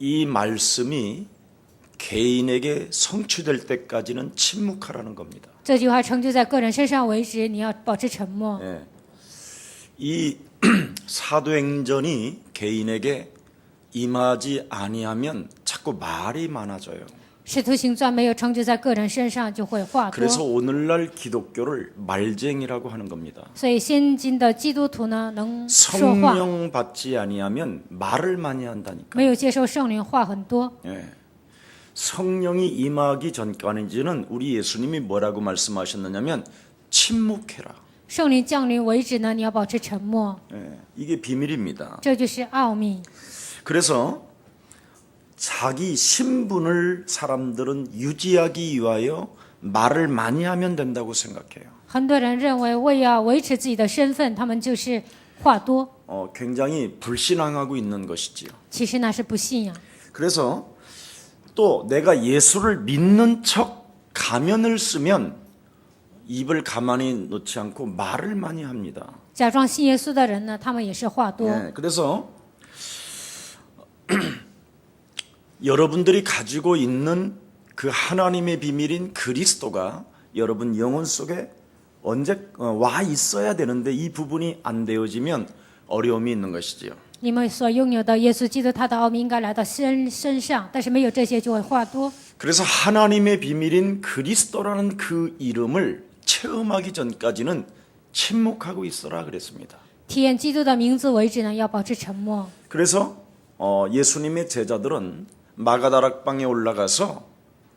이 말씀이 개인에게 성취될 때까지는 침묵하라는 겁니다. 这句话成就在个人身上为止，你要保持沉默。 예. 이 사도행전이 개인에게 임하지 아니하면 자꾸 말이 많아져요. 使徒行传没有成就在个人身上，就会话多。 그래서 오늘날 기독교를 말쟁이라고 하는 겁니다. 所以现今的基督徒呢，能说话， 성령 받지 아니하면 말을 많이 한다니까. 没有接受圣灵，话很多。 예. 성령이 임하기 전까지는 우리 예수님이 뭐라고 말씀하셨느냐면 침묵해라. 圣灵降临为止呢，你要保持沉默， 예. 이게 비밀입니다. 这就是奥秘。 그래서 자기 신분을 사람들은 유지하기 위하여 말을 많이 하면 된다고 생각해요. 很多人认为为要维持自己的身份，他们就是话多， 굉장히 불신앙하고 있는 것이지요. 其实那是不信仰。 그래서 또 내가 예수를 믿는 척 가면을 쓰면 입을 가만히 놓지 않고 말을 많이 합니다. 假装信耶稣的人呢，他们也是话多。 네, 그래서 여러분들이 가지고 있는 그 하나님의 비밀인 그리스도가 여러분 영혼 속에 언제 와 있어야 되는데 이 부분이 안 되어지면 어려움이 있는 것이지요. 你们所拥有的耶稣基督，他的奥秘应该来到身上，但是没有这些就会话多。 그래서 하나님의 비밀인 그리스도라는 그 이름을 체험하기 전까지는 침묵하고 있어라 그랬습니다. 体验基督的名字为止呢，要保持沉默。 그래서 예수님의 제자들은 마가다락방에 올라가서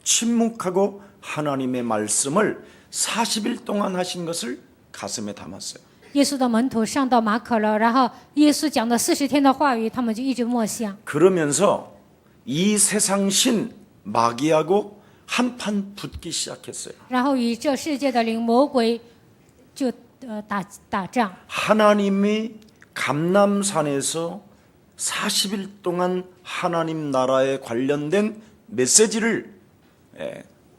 침묵하고 하나님의 말씀을 40일 동안 하신 것을 가슴에 담았어요. 耶稣的门徒上到马可了，然后耶稣讲的40天的话语，他们就一直默想。 그러면서 이 세상신 마귀하고 한판 붙기 시작했어요. 然后与这世界的灵魔鬼就打仗。 하나님이 감람산에서 40일 동안 하나님 나라에 관련된 메시지를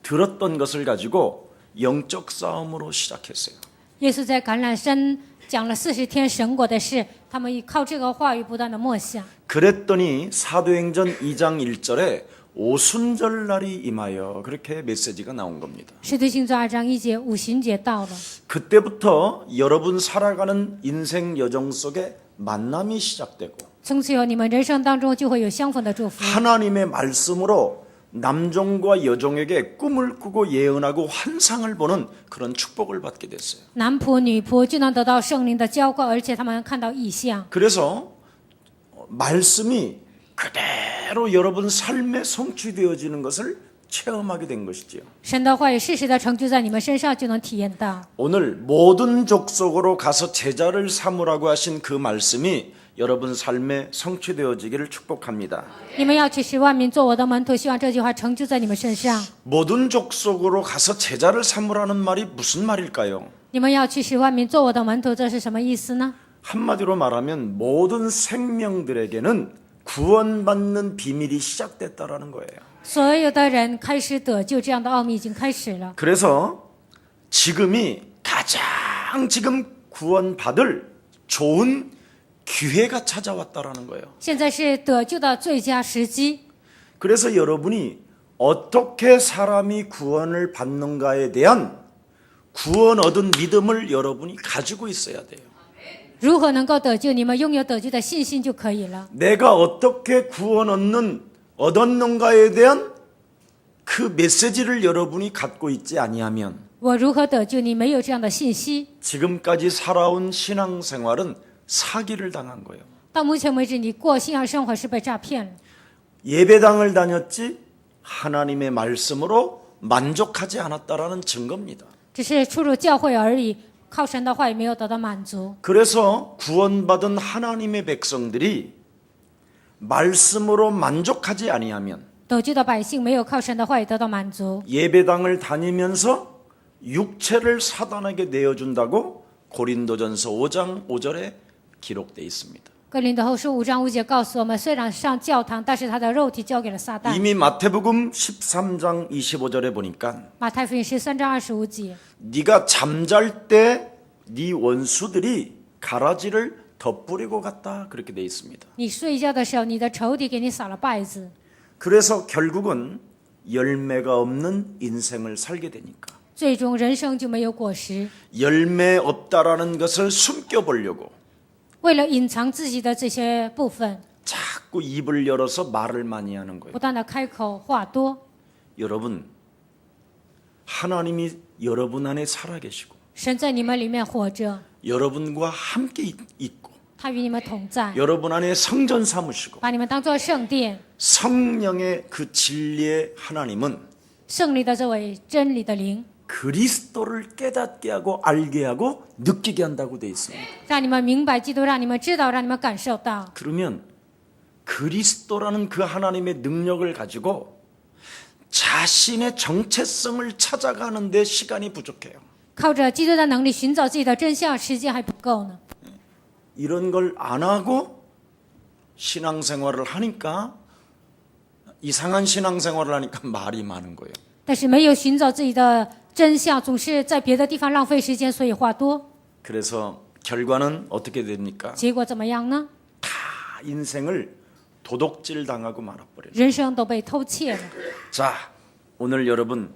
들었던 것을 가지고 영적 싸움으로 시작했어요. 耶稣在橄榄山讲了40天神国的事，他们靠这个话语不断的默想。 그랬더니 사도행전 2장 1절에 오순절 날이 임하여 그렇게 메시지가 나온 겁니다. 使徒行传2章1节，五旬节到了。 그때부터 여러분 살아가는 인생 여정 속에 만남이 시작되고 从此以后，你们人生当中就会有相逢的祝福。 하나님의 말씀으로 남종과 여종에게 꿈을 꾸고 예언하고 환상을 보는 그런 축복을 받게 됐어요. 男仆女仆就能得到圣灵的浇灌，而且他们看到异象。 그래서 말씀이 그대로 여러분 삶에 성취되어지는 것을 체험하게 된 것이지요. 神的话语适时的成就在你们身上，就能体验到。 오늘 모든 족속으로 가서 제자를 삼으라고 하신 그 말씀이 여러분 삶에 성취되어지기를 축복합니다. 你们要去使万民做我的门徒，希望这句话成就在你们身上。 모든 족속으로 가서 제자를 삼으라는 말이 무슨 말일까요? 你们要去使万民做我的门徒，这是什么意思呢？ 한마디로 말하면 모든 생명들에게는 구원받는 비밀이 시작됐다라는 거예요. 所有的人开始得救，这样的奥秘已经开始了。 그래서 지금이 가장 지금 구원받을 좋은 기회가 찾아왔다라는 거예요. 现在是得救的最佳时机。 그래서 여러분이 어떻게 사람이 구원을 받는가에 대한 구원 얻은 믿음을 여러분이 가지고 있어야 돼요. 如何能够得救？你们拥有得救的信心就可以了。 내가 어떻게 구원 얻었는가에 대한 그 메시지를 여러분이 갖고 있지 아니하면 我如何得救？你没有这样的信息， 지금까지 살아온 신앙생활은 사기를 당한 거예요. 到目前为止，你过信仰生活是被诈骗了。 예배당을 다녔지 하나님의 말씀으로 만족하지 않았다라는 증거입니다. 只是出入教会而已，靠神的话也没有得到满足。 그래서 구원받은 하나님의 백성들이 말씀으로 만족하지 아니하면 得救的百姓没有靠神的话语得到满足， 예배당을 다니면서 육체를 사단에게 내어준다고 고린도전서 5장 5절에 기록되어 있습니다. 哥林多后书5章5节告诉我们，虽然上教堂，但是他的肉体交给了撒旦。 이미 마태복음 13장 25절에 보니까 马太福音13章25节， 네가 잠잘 때 네 원수들이 가라지를 덧뿌리고 갔다 그렇게 돼 있습니다. 你睡觉的时候，你的仇敌给你撒了稗子， 그래서 결국은 열매가 없는 인생을 살게 되니까 最终人生就没有果实。 열매 없다라는 것을 숨겨보려고 为了隐藏自己的这些部分， 자꾸 입을 열어서 말을 많이 하는 거예요. 不断的开口话多。 여러분, 하나님이 여러분 안에 살아계시고 神在你们里面活着， 여러분과 함께 있고 他与你们同在， 여러분 안에 성전 삼으시고 把你们当作圣殿。 성령의 그 진리의 하나님은 圣灵的这位真理的灵， 그리스도를 깨닫게 하고 알게 하고 느끼게 한다고 돼 있습니다. 让你们明白基督，让你们知道，让你们感受到。 그러면 그리스도라는 그 하나님의 능력을 가지고 자신의 정체성을 찾아가는 데 시간이 부족해요. 靠着基督的能力寻找自己的真相，时间还不够呢。 이런 걸 안 하고 신앙생활을 하니까 이상한 신앙생활을 하니까 말이 많은 거예요. 但是没有寻找自己的真相，总是在别的地方浪费时间，所以话多。 그래서 결과는 어떻게 됩니까? 结果怎么样呢？ 다 인생을 도둑질 당하고 말아버려요. 人生都被偷窃了。 자, 오늘 여러분,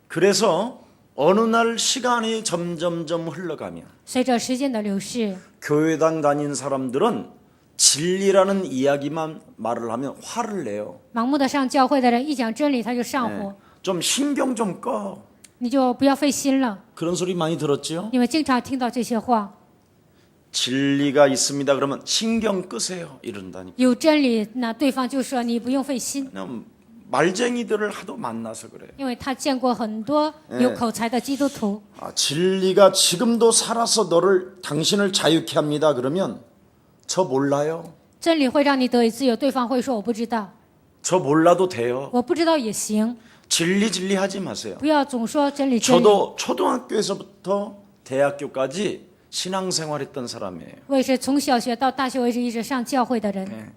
그래서 어느 날 시간이 점점점 흘러가면 随着时间的流逝， 교회당 다닌 사람들은 진리라는 이야기만 말을 하면 화를 내요. 盲目的上教会的人一讲真理他就上火， 좀 신경 좀 꺼. 你就不要费心了。 그런 소리 많이 들었지요? 你们经常听到这些话， 진리가 있습니다. 그러면 신경 끄세요. 이런다니까. 有真理，那对方就说你不用费心， 그냥 말쟁이들을 하도 만나서 그래요. 因为他见过很多有口才的基督徒。 진리가 지금도 살아서 당신을 자유케 합니다. 그러면 저 몰라요. 真理会让你得以自由，对方会说我不知道， 저 몰라도 돼요. 我不知道也行， 진리 하지 마세요. 不要总说真理真理。 저도 초등학교에서부터 대학교까지 신앙생활했던 사람이에요. 我也是从小学到大学为止一直上教会的人。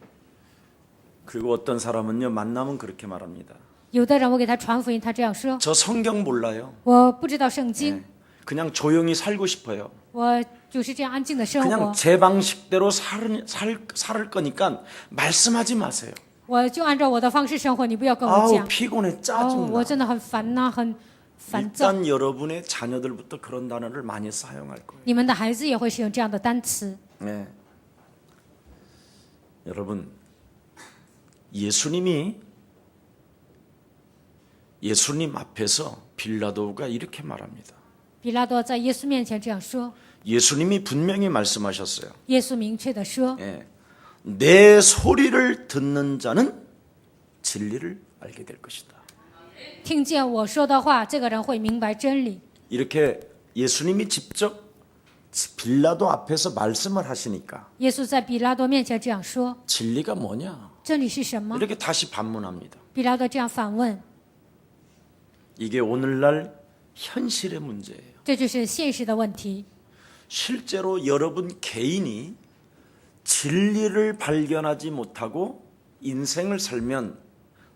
그리고 어떤 사람은요 만나면 그렇게 말합니다. 有的人我给他传福音，他这样说： 저 성경 몰라요. 我不知道圣经， 그냥 조용히 살고 싶어요. 我就是这样安静的生 그냥 活， 제 방식대로 살 거니까 말씀하지 마세요. 我就按照我的方式生活，你不要跟我 아우 讲。 피곤해 哦， 짜증나. 我真的很烦呐、很烦躁。 일단 여러분의 자녀들부터 그런 단어를 많이 사용할 거예요. 你们的孩子也会使用这样的单词。 네. 여러분, 예수님 앞에서 빌라도가 이렇게 말합니다. 比拉多在耶稣面前这样说， 예수님이 분명히 말씀하셨어요. 耶稣明确的说， 예. 내 소리를 듣는 자는 진리를 알게 될 것이다. 听见我说的话，这个人会明白真理。 이렇게 예수님이 직접 빌라도 앞에서 말씀을 하시니까 耶稣在比拉多面前这样说， 진리가 뭐냐? 真理是什么？ 이렇게 다시 반문합니다. 比拉多这样反问， 이게 오늘날 현실의 문제예요. 这就是现实的问题。 실제로 여러분 개인이 진리를 발견하지 못하고 인생을 살면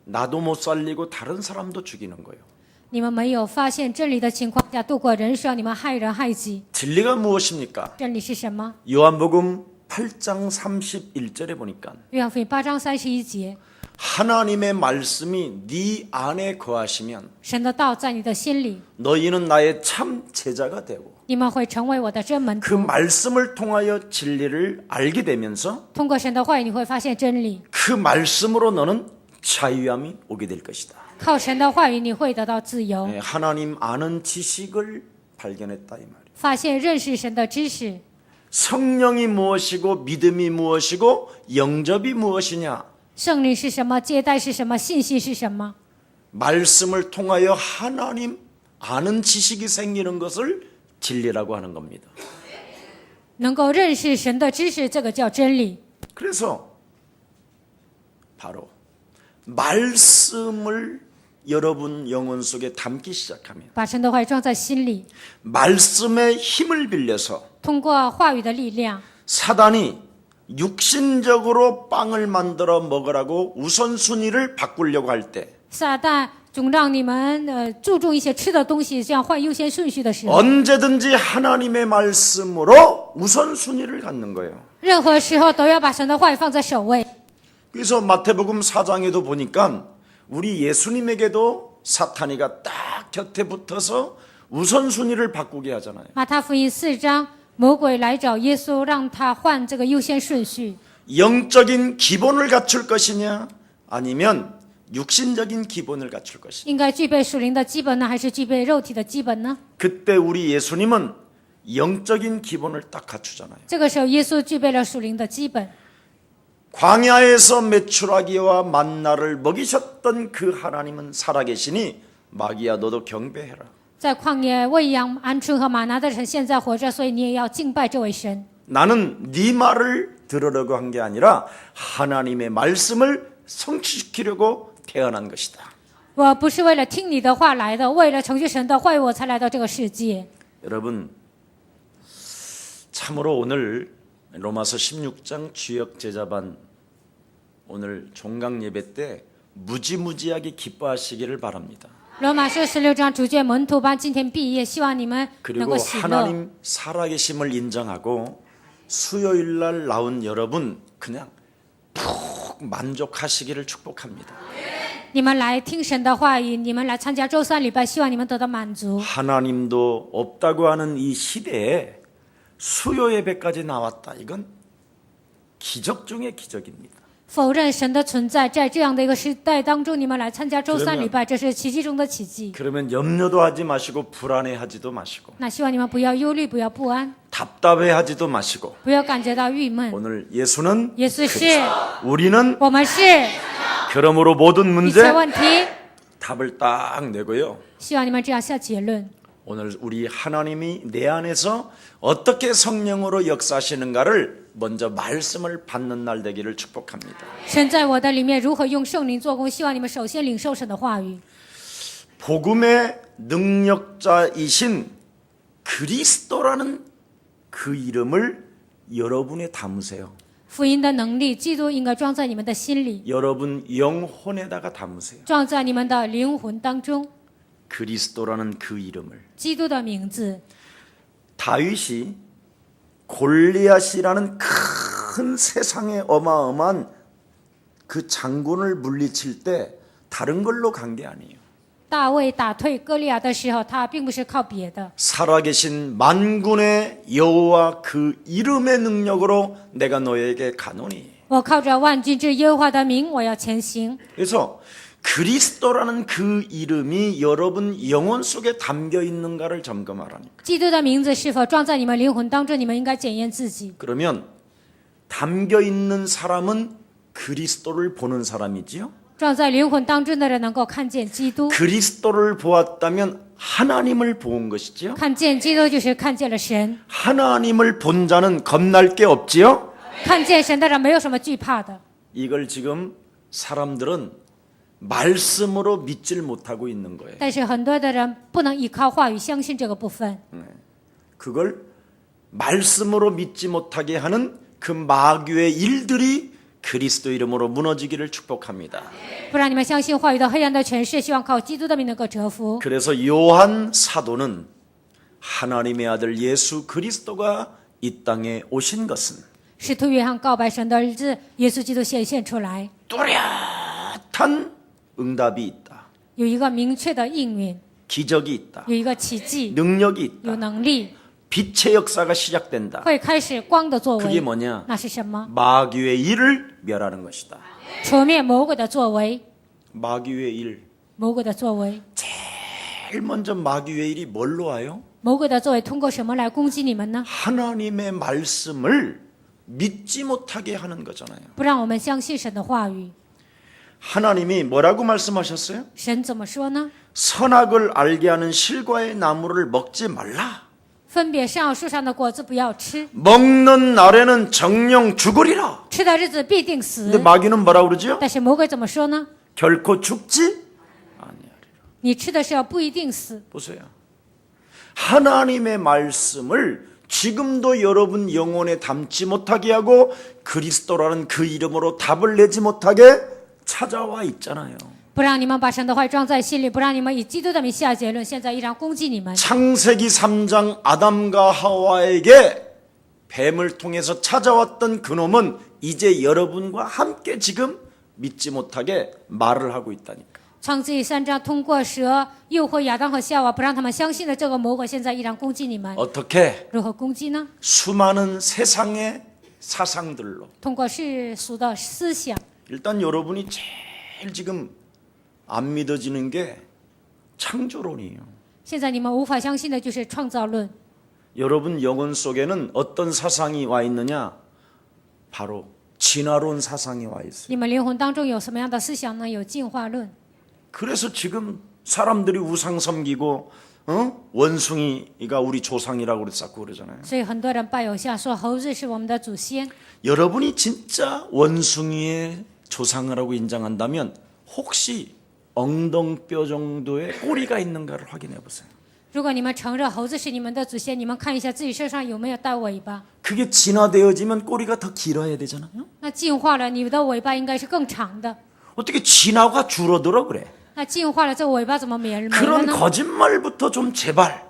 나도 못 살리고 다른 사람도 죽이는 거예요. 你们没有发现真理的情况下度过人生，你们害人害己。 진리가 무엇입니까? 真理是什么？ 요한복음 8장 31절에 보니까 约翰福音8章31节， 하나님의 말씀이 네 안에 거하시면 神的道在你的心里， 너희는 나의 참 제자가 되고 你们会成为我的真门 그 徒。 말씀을 통하여 진리를 알게 되면서 通过神的话语，你会发现真理。 그 말씀으로 너는 자유함이 오게 될 것이다. 靠神的话语，你会得到自由， 네, 하나님 아는 지식을 발견했다 이 말이에요. 发现认识神的知识。 성령이 무엇이고 믿음이 무엇이고 영접이 무엇이냐? 圣灵是什么？接待是什么？信息是什么？ 말씀을 통하여 하나님 아는 지식이 생기는 것을 진리라고 하는 겁니다. 能够认识神的知识，这个叫真理。 그래서 바로 말씀을 여러분 영혼 속에 담기 시작하면 把神的话语装在心里， 말씀의 힘을 빌려서 通过话语的力量， 사단이 육신적으로 빵을 만들어 먹으라고 우선순위를 바꾸려고 할 때 撒旦总让你们注重一些吃的东西，这样换优先顺序的时候， 언제든지 하나님의 말씀으로 우선순위를 갖는 거예요. 任何时候都要把神的话语放在首位。 그래서 마태복음 4장에도 보니까 우리 예수님에게도 사탄이가 딱 곁에 붙어서 우선순위를 바꾸게 하잖아요. 马太福音4章，魔鬼来找耶稣，让他换这个优先顺序。 영적인 기본을 갖출 것이냐 아니면 육신적인 기본을 갖출 것이냐. 应该具备属灵的基本呢，还是具备肉体的基本呢？ 그때 우리 예수님은 영적인 기본을 딱 갖추잖아요. 这个时候，耶稣具备了属灵的基本。 광야에서 메추라기와 만나를 먹이셨던 그 하나님은 살아계시니 마귀야 너도 경배해라. 在旷野喂养鹌鹑和玛拿的神现在活着，所以你也要敬拜这位神。 나는 네 말을 들으려고 한 게 아니라 하나님의 말씀을 성취시키려고 태어난 것이다. 我不是为了听你的话来的，为了成就神的话语，我才来到这个世界。 여러분 참으로 오늘 로마서 16장 주역 제자반 오늘 종강 예배 때 무지무지하게 기뻐하시기를 바랍니다. 罗马书16章主卷门徒班今天毕业，希望你们能 그리고 够喜乐。 하나님 살아계심을 인정하고 수요일 날 나온 여러분 그냥 푹 만족하시기를 축복합니다. 你们来听神的话语，你们来参加周三礼拜，希望你们得到满足。 하나님도 없다고 하는 이 시대에 수요 예배까지 나왔다. 이건 기적 중의 기적입니다. 否认神的存在，在这样的一个时代当中，你们来参加周三礼拜，这是奇迹中的奇迹。 그러면 염려도 하지 마시고 불안해하지도 마시고 那希望你们不要忧虑，不要不安， 답답해하지도 마시고 不要感觉到郁闷。 오늘 예수는 耶稣是， 우리는 我们是， 그러므로 모든 一切 문제 问题， 답을 딱 내고요. 希望你们这样下结论。 오늘 우리 하나님이 내 안에서 어떻게 성령으로 역사하시는가를 먼저 말씀을 받는 날 되기를 축복합니다. 神在我的里面如何用圣灵做工？希望你们首先领受神的话语。 복음의 능력자이신 그리스도라는 그 이름을 여러분에 담으세요. 福音的能力，基督应该装在你们的心里， 여러분 영혼에다가 담으세요. 装在你们的灵魂当中。 그리스도라는 그 이름을. 基督的名字， 다윗이 골리앗이라는 큰 세상에 어마어마한 그 장군을 물리칠 때 다른 걸로 간 게 아니에요. 大卫打退歌利亚的时候，他并不是靠别的， 살아계신 만군의 여호와 그 이름의 능력으로 내가 너에게 가노니. 我靠着万军之耶和华的名，我要前行。 그래서 그리스도라는 그 이름이 여러분 영혼 속에 담겨 있는가를 점검하라니까. 基督的名字是否装在你们灵魂当中？你们应该检验自己。 그러면 담겨 있는 사람은 그리스도를 보는 사람이지요. 装在灵魂当中的人能够看见基督， 그리스도를 보았다면 하나님을 본 것이지요. 看见基督就是看见了神， 하나님을 본 자는 겁날 게 없지요. 看见神的人没有什么惧怕的。 이걸 지금 사람들은 말씀으로 믿질 못하고 있는 거예요. 但是很多的人不能依靠话语相信这个部分， 그걸 말씀으로 믿지 못하게 하는 그 마귀의 일들이 그리스도 이름으로 무너지기를 축복합니다. 不然你们相信话语的黑暗的权势，希望靠基督的名能够折服。 그래서 요한 사도는 하나님의 아들 예수 그리스도가 이 땅에 오신 것은 使徒约翰告白神的儿子耶稣基督显现出来， 뚜렷한 응답이 있다. 有一个明确的应允， 기적이 있다. 有一个奇迹， 능력이 있다. 有能力， 빛의 역사가 시작된다. 会开始光的作 그게 为。 뭐냐? 那是什么？ 마귀의 일을 멸하는 것이다. 除灭魔鬼的作为， 마귀의 일. 魔鬼的作为， 제일 먼저 마귀의 일이 뭘로 와요? 魔鬼的作为通过什么来攻击你们呢？ 하나님의 말씀을 믿지 못하게 하는 거잖아요. 不让我们相信神的话语。 하나님이 뭐라고 말씀하셨어요? 神怎么说呢？ 선악을 알게 하는 실과의 나무를 먹지 말라. 分别善恶树上的果子不要吃， 먹는 날에는 정령 죽으리라. 吃的日子必定死 근데 。 마귀는 뭐라 그러죠? 但是魔鬼怎么说呢？ 결코 죽지 아니하리라. 你吃的时候不一定死。 보세요. 하나님의 말씀을 지금도 여러분 영혼에 담지 못하게 하고 그리스도라는 그 이름으로 답을 내지 못하게 찾아와 있잖아요. 不让你们把神的话装在心里，不让你们以基督的名下结论，现在依然攻击你们。 창세기 3장 아담과 하와에게 뱀을 통해서 찾아왔던 그놈은 이제 여러분과 함께 지금 믿지 못하게 말을 하고 있다니까. 创世记3章通过蛇诱惑亚当和夏娃，不让他们相信的这个魔鬼，现在依然攻击你们。 어떻게? 如何攻击呢？ 수많은 세상의 사상들로. 通过世俗的思想。 일단 여러분이 제일 지금 안 믿어지는 게 창조론이에요. 现在你们无法相信的就是创造论。 여러분 영혼 속에는 어떤 사상이 와 있느냐? 바로 진화론 사상이 와 있어요. 你们灵魂当中有什么样的思想呢？有进化论。 그래서 지금 사람들이 우상 섬기고 원숭이가 우리 조상이라고 그랬었고 그러잖아요. 所以很多人拜偶像，说猴子是我们的祖先。 여러분이 진짜 원숭이의 조상이라고 인정한다면 혹시 엉덩뼈 정도의 꼬리가 있는가를 확인해 보세요. 如果你们承认猴子是你们的祖先，你们看一下自己身上有没有带尾巴。 그게 진화되어지면 꼬리가 더 길어야 되잖아요. 那进化了，你的尾巴应该是更长的。 어떻게 진화가 줄어들어 그래? 那进化了，这尾巴怎么没了 그런 呢？ 거짓말부터 좀 제발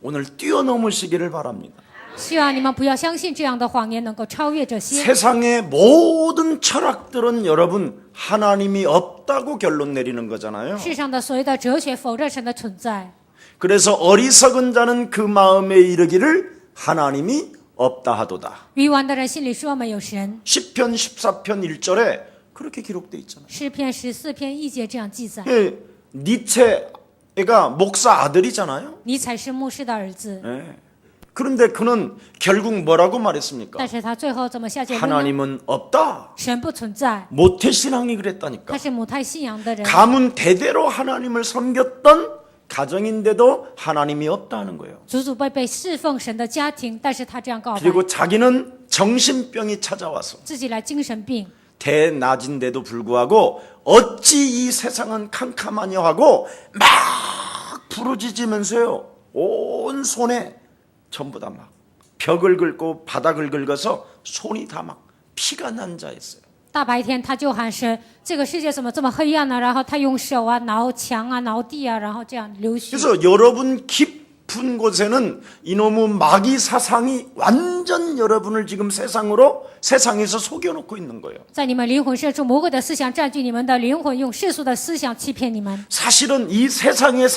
오늘 뛰어넘으시기를 바랍니다. 希望你们不要相信这样的谎言，能够超越这些。 세상의 모든 철학들은 여러분 하나님이 없다고 결론 내리는 거잖아요. 世上的所有的哲学否认神的存在， 그래서 어리석은 자는 그 마음에 이르기를 하나님이 없다 하도다. 愚顽的人心里说没有神。 10편 14편 1절에 그렇게 기록돼 있잖아요. 诗篇14篇1节这样记载。 예, 니체가 목사 아들이잖아요. 尼采是牧师的儿子， 예. 그런데 그는 결국 뭐라고 말했습니까? 但是他最后怎么下结论呢？ 하나님은 없다. 神不存在， 모태신앙이 그랬다니까. 他是母胎信仰的人。 가문 대대로 하나님을 섬겼던 가정인데도 하나님이 없다는 거예요. 祖祖辈辈侍奉神的家庭，但是他这样告白， 그리고 자기는 정신병이 찾아와서 自己来精神病， 대낮인데도 불구하고 어찌 이 세상은 캄캄하냐 하고 막 부르짖으면서요. 온 손에 전부 다 막 벽을 긁고 바닥을 긁어서 손이 다 막 피가 난 자였어요. 大白天他就喊神，这个世界怎么这么黑暗呢？然后他用手啊挠墙啊挠地啊，然后这样流血。 그래서 여러분 깊은 곳에는 이놈의 마귀 사상이 완전 여러분을 지금 세상에서 속여놓고 있는 거예요. 在你们灵魂深处，魔鬼的思想占据你们的灵魂，用世俗的思想欺骗你们。 사실은 이 세상의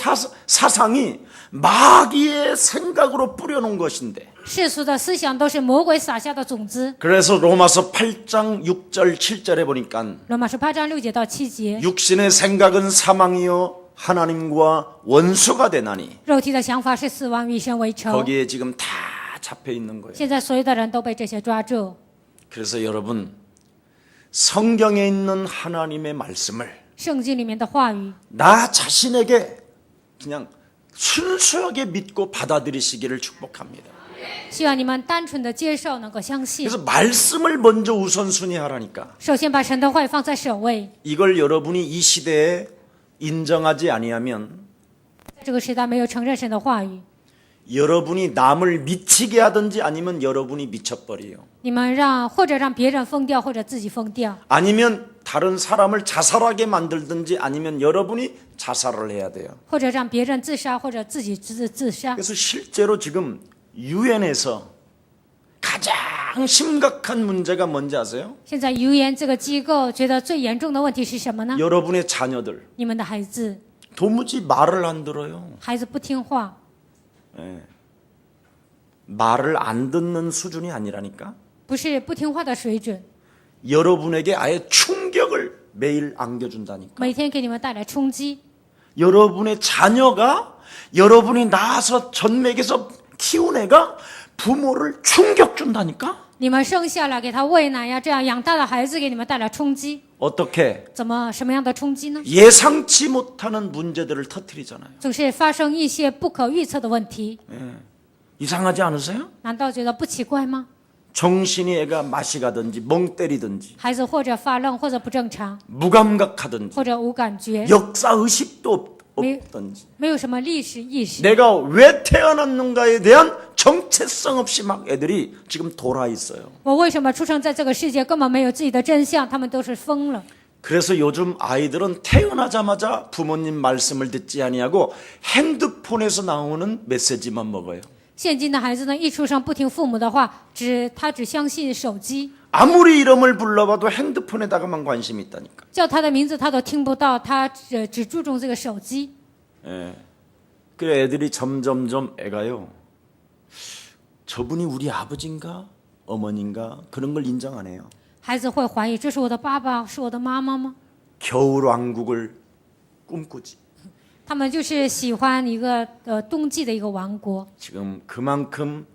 사상이 마귀의 생각으로 뿌려놓은 것인데 世俗的思想都是魔鬼撒下的种子。 그래서 로마서 8장 6절 7절에 보니까 罗马书8章6节到7节， 육신의 생각은 사망이요 하나님과 원수가 되나니 肉体的想法是死亡，与神为仇。 거기에 지금 다 잡혀 있는 거예요. 现在所有的人都被这些抓住。 그래서 여러분 성경에 있는 하나님의 말씀을 圣经里面的话语， 나 자신에게 그냥 순수하게 믿고 받아들이시기를 축복합니다. 希望你们单纯的接受，能够相信。 그래서 말씀을 먼저 우선순위 하라니까. 首先把神的话语放在首位。 이걸 여러분이 이 시대에 인정하지 아니하면 在这个时代没有承认神的话语， 여러분이 남을 미치게 하든지 아니면 여러분이 미쳐버려요. 你们或者让别人疯掉，或者自己疯掉， 아니면 다른 사람을 자살하게 만들든지 아니면 여러분이 자살을 해야 돼요. 或者让别人自杀，或者自己自杀。 그래서 실제로 지금 유엔에서 가장 심각한 문제가 뭔지 아세요? 现在UUN这个机构觉得最严重的问题是什么呢？ 여러분의 자녀들 你们的孩子， 도무지 말을 안 들어요. 孩子不听话， 말을 안 듣는 수준이 아니라니까. 不是不听话的水准， 여러분에게 아예 충격을 매일 안겨준다니까. 每天给你们带来冲击。 여러분의 자녀가 여러분이 낳아서 전맥에서 키운 애가 부모를 충격 준다니까. 你们生下来给他喂奶呀，这样养大的孩子给你们带来冲击， 어떻게 什么样的冲击呢？ 예상치 못하는 문제들을 터뜨리잖아요. 总是发生一些不可预测的问题， 이상하지 않으세요? 难道觉得不奇怪吗？ 정신이 애가 맛이 가든지 멍 때리든지 孩子或者发愣，或者不正常， 무감각하든지 或者无感觉， 역사 의식도 없든지 没有什么历史意识。 내가 왜 태어났는가에 대한 정체성 없이 막 애들이 지금 돌아 있어요. 我为什么出生在这个世界，根本没有自己的真相，他们都是疯了。 그래서 요즘 아이들은 태어나자마자 부모님 말씀을 듣지 아니하고 핸드폰에서 나오는 메시지만 먹어요. 现今的孩子呢，一出生不听父母的话，他只相信手机， 아무리 이름을 불러봐도 핸드폰에다가만 관심이 있다니까. 叫他的名字他都听不到，他只注重这个手机。 예. 그래 애들이 점점점 애가요. 저분이 우리 아버지인가 어머니인가 그런 걸 인정 안 해요. 孩子会怀疑这是我的爸爸，是我的妈妈吗？ 겨울 왕국을 꿈꾸지. 他们就是喜欢一个冬季的一个王国。 지금 그만큼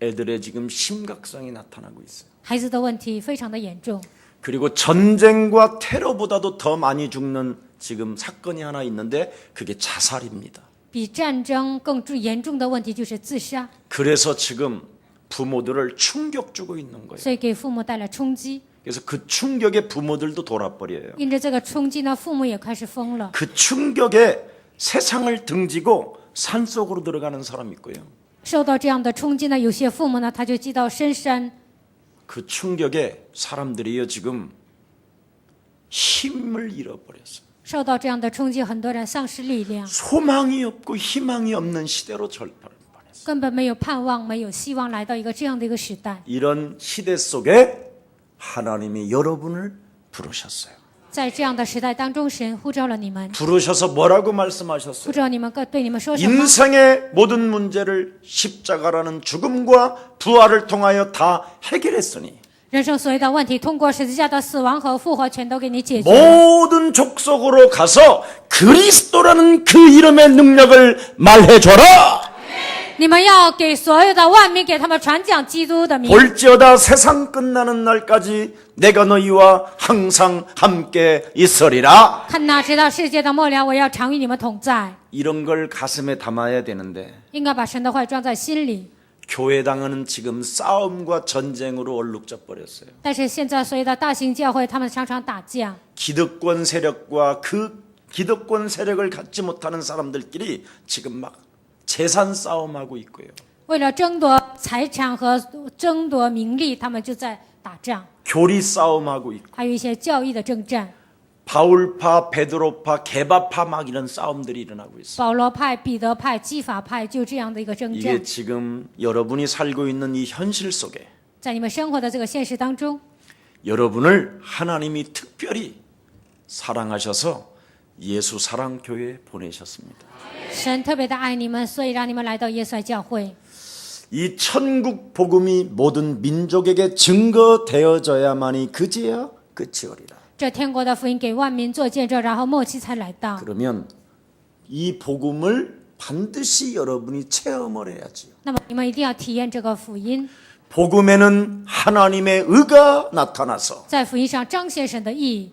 애들의 지금 심각성이 나타나고 있어요. 孩子的问题非常的严重。 그리고 전쟁과 테러보다도 더 많이 죽는 지금 사건이 하나 있는데 그게 자살입니다. 比战争更严重的问题就是自杀， 그래서 지금 부모들을 충격 주고 있는 거예요. 所以给父母带来冲击。 그래서 그 충격에 부모들도 돌아버려요. 因着这个冲击呢，父母也开始疯了。 그 충격에 세상을 등지고 산속으로 들어가는 사람이 있고요. 受到这样的冲击呢，有些父母呢，他就寄到深山。 그 충격에 사람들이요 지금 힘을 잃어버렸어요. 受到这样的冲击，很多人丧失力量， 소망이 없고 희망이 없는 시대로 절판했어요. 根本没有盼望，没有希望，来到一个这样的一个时代。 이런 시대 속에 하나님이 여러분을 부르셨어요. 在这样的时代当中，神呼召了你们， 부르셔서 뭐라고 呼 말씀하셨어요? 召你们对你们说什么？ 인생의 모든 문제를 십자가라는 죽음과 부활을 통하여 다 해결했으니 人生所有的问题，通过十字架的死亡和复活，全都给你解决。 모든 족속으로 가서 그리스도라는 그 이름의 능력을 말해줘라. 你们要给所有的万民，给他们传讲基督的名。 볼지어다 세상 끝나는 날까지 내가 너희와 항상 함께 있으리라. 看哪，直到世界的末了，我要常与你们同在。 이런 걸 가슴에 담아야 되는데 应该把神的话装在心里。 교회당은 지금 싸움과 전쟁으로 얼룩져 버렸어요. 但是现在所有的大型教会，他们常常打架， 기득권 세력과 그 기득권 세력을 갖지 못하는 사람들끼리 지금 막 재산 싸움하고 있고요. 为了争夺财产和争夺名利，他们就在打仗， 교리 싸움하고 있고 还有一些教义的征战。 바울파, 베드로파, 게바파 막 이런 싸움들이 일어나고 있어요. 保罗派、彼得派、基法派，就这样的一个征 이게 战， 지금 여러분이 살고 있는 이 현실 속에 在你们生活的这个现实当中， 여러분을 하나님이 특별히 사랑하셔서 예수 사랑 교회에 보내셨습니다. 神特别的爱你们，所以让你们来到耶稣爱教会。 이 천국 복음이 모든 민족에게 증거되어져야만이 그제야 끝이 오리라. 这天国的福音给万民做见证，然后末期才来到。 그러면 이 복음을 반드시 여러분이 체험을 해야지요. 那么你们一定要体验这个福音， 복음에는 하나님의 의가 나타나서 在福音上彰显神的义，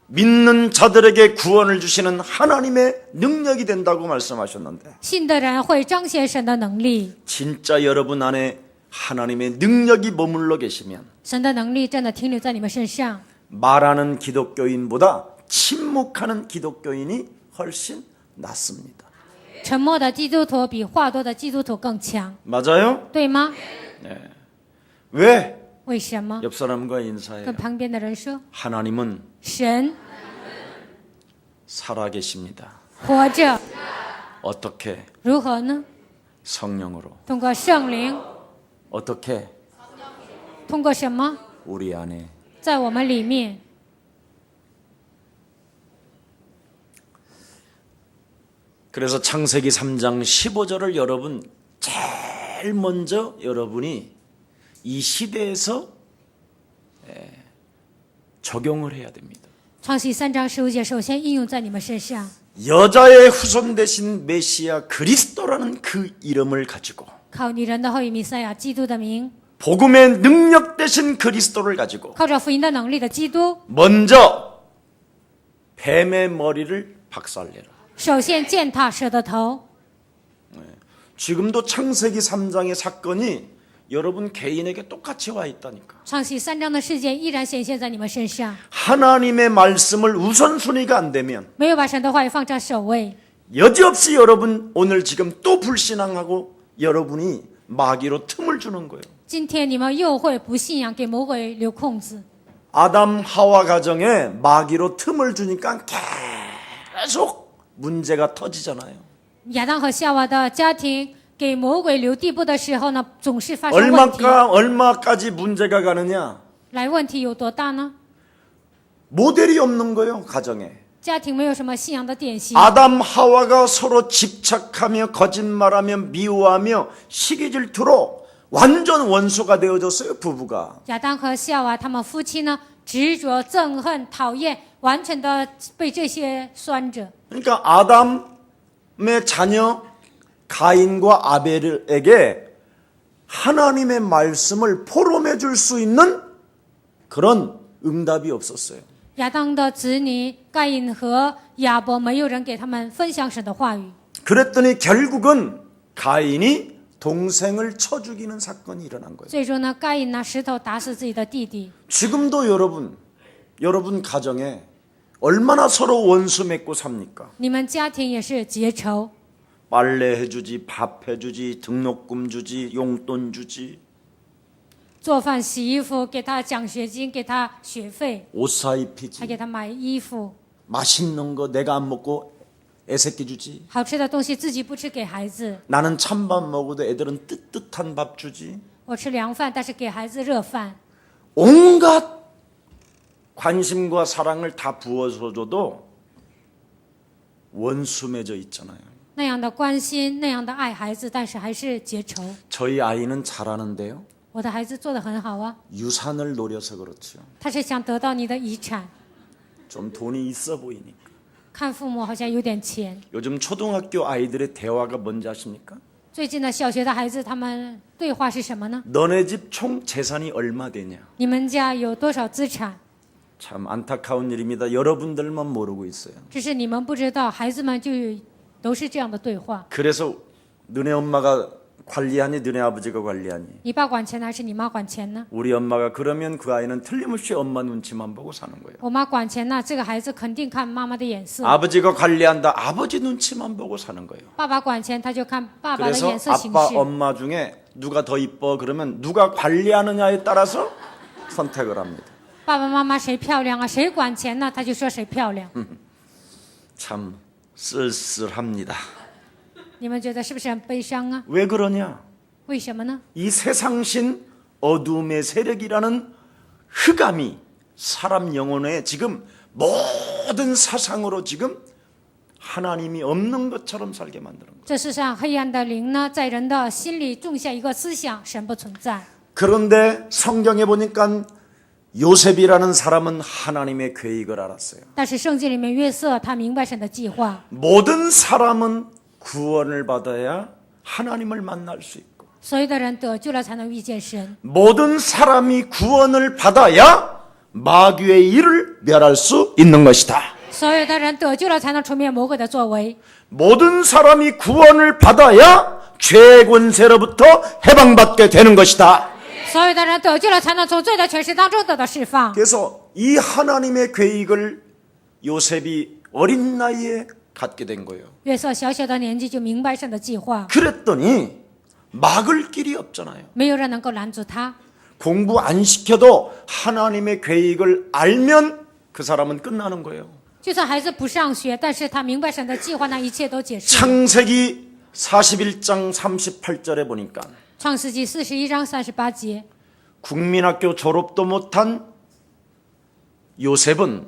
믿는 자들에게 구원을 주시는 하나님의 능력이 된다고 말씀하셨는데 信的人会彰显神的能力。 진짜 여러분 안에 하나님의 능력이 머물러 계시면 神的能力真的停留在你们身上， 말하는 기독교인보다 침묵하는 기독교인이 훨씬 낫습니다. 沉默的基督徒比话多的基督徒更强， 맞아요? 对吗？ 왜? 为什么？ 옆 사람과 인사해요. 跟旁边的人说， 하나님은 神 살아계십니다. 活着， 어떻게? 如何呢？ 성령으로. 通过圣灵， 어떻게? 通过什么？ 우리 안에. 在我们里面。 그래서 창세기 3장 15절을 여러분 제일 먼저 여러분이 이 시대에서 적용을 해야 됩니다. 创世3章15节，首先应用在你们身上。 여자의 후손 대신 메시아 그리스도라는 그 이름을 가지고 靠女人的后裔弥赛亚基督的名， 복음의 능력 대신 그리스도를 가지고 靠着福音的能力的基督， 먼저 뱀의 머리를 박살내라. 首先践踏蛇的头。 지금도 창세기 3장의 사건이 여러분 개인에게 똑같이 와 있다니까. 创世3章的事件依然显现在你们身上， 하나님의 말씀을 우선순위가 안 되면 没有把神的话语放在首位， 여지없이 여러분 오늘 지금 또 불신앙하고 여러분이 마귀로 틈을 주는 거예요. 今天你们又会不信仰，给魔鬼留空子。 아담 하와 가정에 마귀로 틈을 주니까 계속 문제가 터지잖아요. 亚当和夏娃的家庭给魔鬼留地步的时候呢，总是发生问题。 얼마까지 문제가 가느냐? 来，问题有多大呢？ 모델이 없는 거예요, 가정에. 家庭没有什么信仰的典型。 아담 하와가 서로 집착하며 거짓말하며 미워하며 시기질투로 완전 원수가 되어졌어요, 부부가. 亚当和夏娃他们夫妻呢，执着、憎恨、讨厌，完全的被这些拴着。 그러니까 아담의 자녀 가인과 아벨에게 하나님의 말씀을 포럼해 줄 수 있는 그런 응답이 없었어요. 亚当的子女盖隐和亚伯，没有人给他们分享神的话语。 그랬더니 결국은 가인이 동생을 쳐 죽이는 사건이 일어난 거예요. 最终呢，盖隐拿石头打死自己的弟弟。 지금도 여러분 가정에 얼마나 서로 원수 맺고 삽니까? 你们家庭也是结仇， 빨래 해주지, 밥 해주지, 등록금 주지, 용돈 주지, 做饭、洗衣服，给他奖学金，给他学费， 옷 还 사입히지, 给他买衣服， 맛있는 거 내가 안 먹고 애새끼 주지. 好吃的东西自己不吃给孩子。 나는 찬밥 먹어도 애들은 뜨뜻한 밥 주지. 我吃凉饭，但是给孩子热饭。 온갖 관심과 사랑을 다 부어서 줘도 원수 맺어 있잖아요. 那样的关心，那样的爱孩子，但是还是结仇。 저희 아이는 잘하는데요. 我的孩子做得很好啊， 유산을 노려서 그렇죠. 他是想得到你的遗产。 좀 돈이 있어 보이니까. 看父母好像有点钱。 요즘 초등학교 아이들의 대화가 뭔지 아십니까? 最近的小学的孩子，他们对话是什么呢？ 너네 집 총 재산이 얼마 되냐? 你们家有多少资产？ 참 안타까운 일입니다. 여러분들만 모르고 있어요. 只是你们不知道，孩子们就都是这样的对话。 그래서 너네 엄마가 관리하니 너네 아버지가 관리하니 你爸管钱还是你妈管钱呢？ 우리 엄마가 그러면 그 아이는 틀림없이 엄마 눈치만 보고 사는 거예요. 我妈管钱呢，这个孩子肯定看妈妈的眼色。 아버지가 관리한다. 아버지 눈치만 보고 사는 거예요. 爸爸管钱，他就看爸爸的 그래서 眼色行 아빠 事。 엄마 중에 누가 더 이뻐 그러면 누가 관리하느냐에 따라서 선택을 합니다. 爸爸妈妈谁漂亮啊？谁管钱呢？他就说谁漂亮。 참 쓸쓸합니다. 你们觉得是不是很悲伤啊？ 왜 그러냐? 为什么呢？ 이 세상신 어둠의 세력이라는 흑암이 사람 영혼에 지금 모든 사상으로 지금 하나님이 없는 것처럼 살게 만드는 거예요. 这世上黑暗的灵呢，在人的心里种下一个思想：神不存在。 그런데 성경에 보니까 요셉이라는 사람은 하나님의 계획을 알았어요. 但是圣经里面约瑟他明白神的计划， 모든 사람은 구원을 받아야 하나님을 만날 수 있고 所有的人得救了才能遇见神， 모든 사람이 구원을 받아야 마귀의 일을 멸할 수 있는 것이다. 所有的人得救了才能除灭魔鬼的作为， 모든 사람이 구원을 받아야 죄의 권세로부터 해방받게 되는 것이다. 所有的人得救了才能从罪的权势当中得到释放。 그래서 이 하나님의 계획을 요셉이 어린 나이에 갖게 된 거예요. 约瑟小小的年纪就明白神的计划， 그랬더니 막을 길이 없잖아요. 没有人能够拦阻他。 공부 안 시켜도 하나님의 계획을 알면 그 사람은 끝나는 거예요. 就算孩子不上学，但是他明白神的计划，那一切都解释。 창세기 41장 38절에 보니까 创世纪41章38节， 국민학교 졸업도 못한 요셉은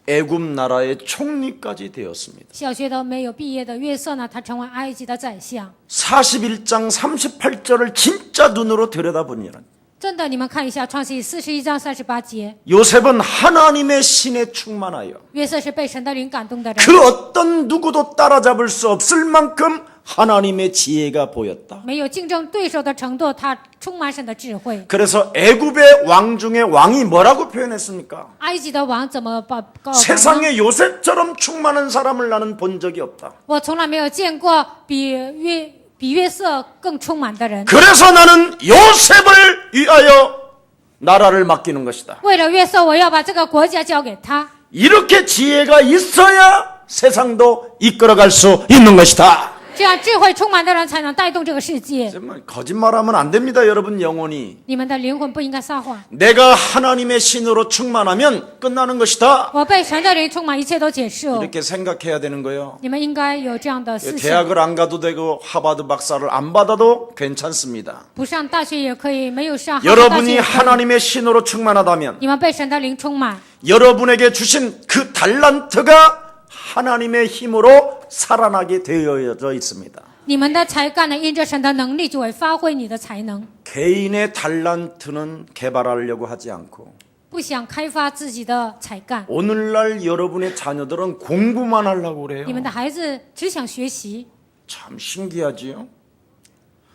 애굽 나라의 총리까지 되었습니다. 小学都没有毕业的约瑟呢，他成为埃及的宰相。 41장 38절을 진짜 눈으로 들여다보니는 真的，你们看一下创世纪41章38节， 요셉은 하나님의 신에 충만하여 约瑟是被神的灵感动的人， 그 어떤 누구도 따라잡을 수 없을 만큼 하나님의 지혜가 보였다. 没有竞争对手的程度，他充满神的智慧。 그래서 애굽의 왕 중에 왕이 뭐라고 표현했습니까? 埃及的王怎么告白呢？ 세상에 요셉처럼 충만한 사람을 나는 본 적이 없다. 我从来没有见过比约瑟更充满的人。 그래서 나는 요셉을 위하여 나라를 맡기는 것이다. 为了约瑟，我要把这个国家交给他。 이렇게 지혜가 있어야 세상도 이끌어갈 수 있는 것이다. 这样智慧充满的人才能带动这个世界。 정말 거짓말하면 안 됩니다, 여러분. 영혼이 你们的灵魂不应该撒谎。 내가 하나님의 신으로 충만하면 끝나는 것이다. 我被神的灵充满，一切都结束。 이렇게 생각해야 되는 거예요. 你们应该有这样的思想。 대학을 안 가도 되고 하버드 박사를 안 받아도 괜찮습니다. 不上大学也可以，没有上哈佛大学 여러분이 也可以。 하나님의 신으로 충만하다면 你们被神的灵充满， 여러분에게 주신 그 달란트가 하나님의 힘으로 살아나게 되어져 있습니다. 你们的才干呢，因着神的能力就会发挥你的才能。 개인의 달란트는 개발하려고 하지 않고 不想开发自己的才干， 오늘날 여러분의 자녀들은 공부만 하려고 그래요. 你们的孩子只想学习， 참 신기하지요?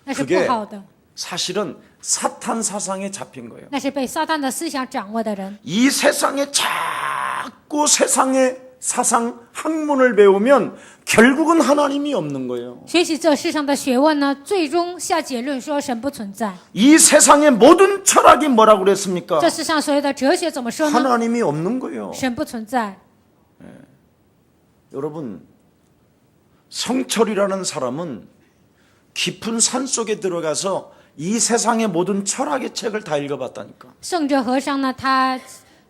那是 그게 不好的， 사실은 사탄 사상에 잡힌 거예요. 那是被撒旦的思想掌握的人。 이 세상에 자꾸 세상의 사상 학문을 배우면 결국은 하나님이 없는 거예요. 学习这世上的学问呢，最终下结论说神不存在。 이 세상의 모든 철학이 뭐라고 그랬습니까? 这世上所有的哲学怎么说呢？ 하나님이 없는 거예요. 神不存在。 여러분, 성철이라는 사람은 깊은 산 속에 들어가서 이 세상의 모든 철학의 책을 다 읽어봤다니까. 圣者和尚呢，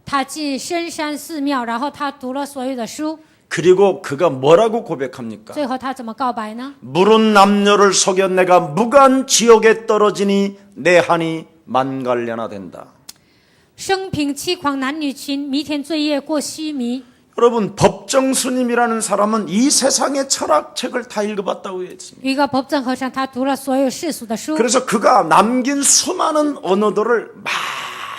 他进深山寺庙，然后他读了所有的书， 그리고 그가 뭐라고 고백합니까? 最后他怎么告白呢？ 물은 남녀를 속여 내가 무간 지옥에 떨어지니 내 한이 만갈려나 된다. 生平欺狂男女群，弥天罪业过须弥。 여러분, 법정 스님이라는 사람은 이 세상의 철학책을 다 읽어봤다고 했습니다. 有一个법正和尚，他读了所有世俗的书， 그래서 그가 남긴 수많은 언어들을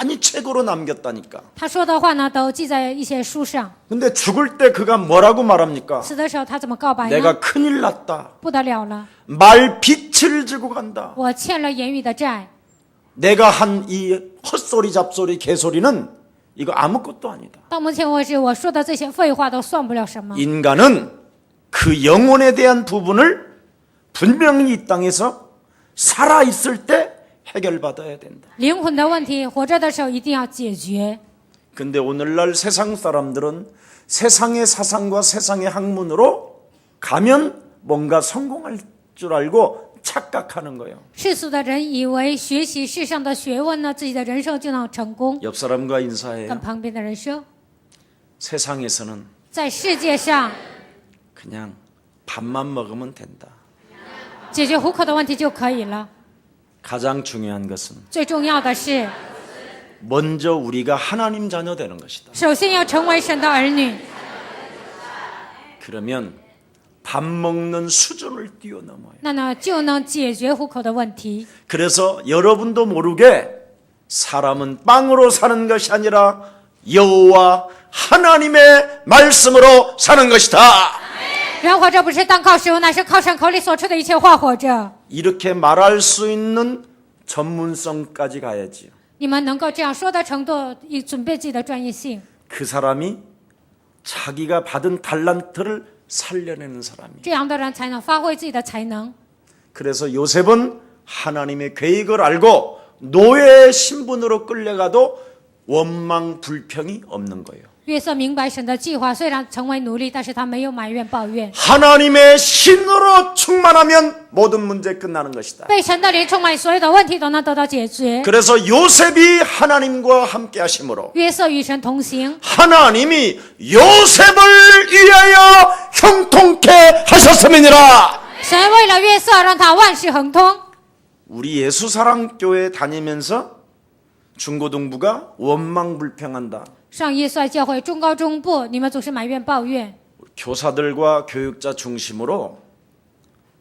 많이 책으로 남겼다니까. 他说的话呢，都记在一些书上。 근데 죽을 때 그가 뭐라고 말합니까? 死的时候他怎么告白呢？ 내가 큰일 났다. 不得了了， 말빛을 지고 간다. 我欠了言语的债， 내가 한 이 헛소리 잡소리 개소리는 이거 아무것도 아니다. 到目前为止我说的这些废话都算不了什么。 인간은 그 영혼에 대한 부분을 분명히 이 땅에서 살아있을 때 해결받아야 된다. 灵魂的问题，活着的时候一定要解决。 근데 오늘날 세상 사람들은 세상의 사상과 세상의 학문으로 가면 뭔가 성공할 줄 알고 착각하는 거예요. 世俗的人以为学习世上的学问呢，自己的人生就能成功。 옆 사람과 인사해요. 跟旁边的人说， 세상에서는 在世界上 그냥 밥만 먹으면 된다. 解决糊口的问题就可以了。 가장 중요한 것은 最重要的是， 먼저 우리가 하나님 자녀 되는 것이다. 首先要成为神的儿女， 그러면 밥 먹는 수준을 뛰어넘어요. 那呢就能解决糊口的问题。 그래서 여러분도 모르게 사람은 빵으로 사는 것이 아니라 여호와 하나님의 말씀으로 사는 것이다. 人活着不是单靠食物，乃是靠神口里所出的一切话活着。 이렇게 말할 수 있는 전문성까지 가야지요. 你们能够这样说的程度，以准备自己的专业性。 그 사람이 자기가 받은 달란트를 살려내는 사람이에요. 这样的人才能发挥自己的才能。 그래서 요셉은 하나님의 계획을 알고 노예의 신분으로 끌려가도 원망 불평이 없는 거예요. 约瑟明白神的计划，虽然成为奴隶，但是他没有埋怨抱怨。 하나님의 신으로 충만하면 모든 문제 끝나는 것이다. 被神的灵充满，所有的问题都能得到解决。 그래서 요셉이 하나님과 함께 하심으로 约瑟与神同行， 하나님이 요셉을 위하여 형통케 하셨음이니라. 神为了约瑟让他万事亨通。 우리 예수사랑교회 다니면서 중고등부가 원망불평한다. 上耶稣爱教会中高中部，你们总是埋怨抱怨。 교사들과 교육자 중심으로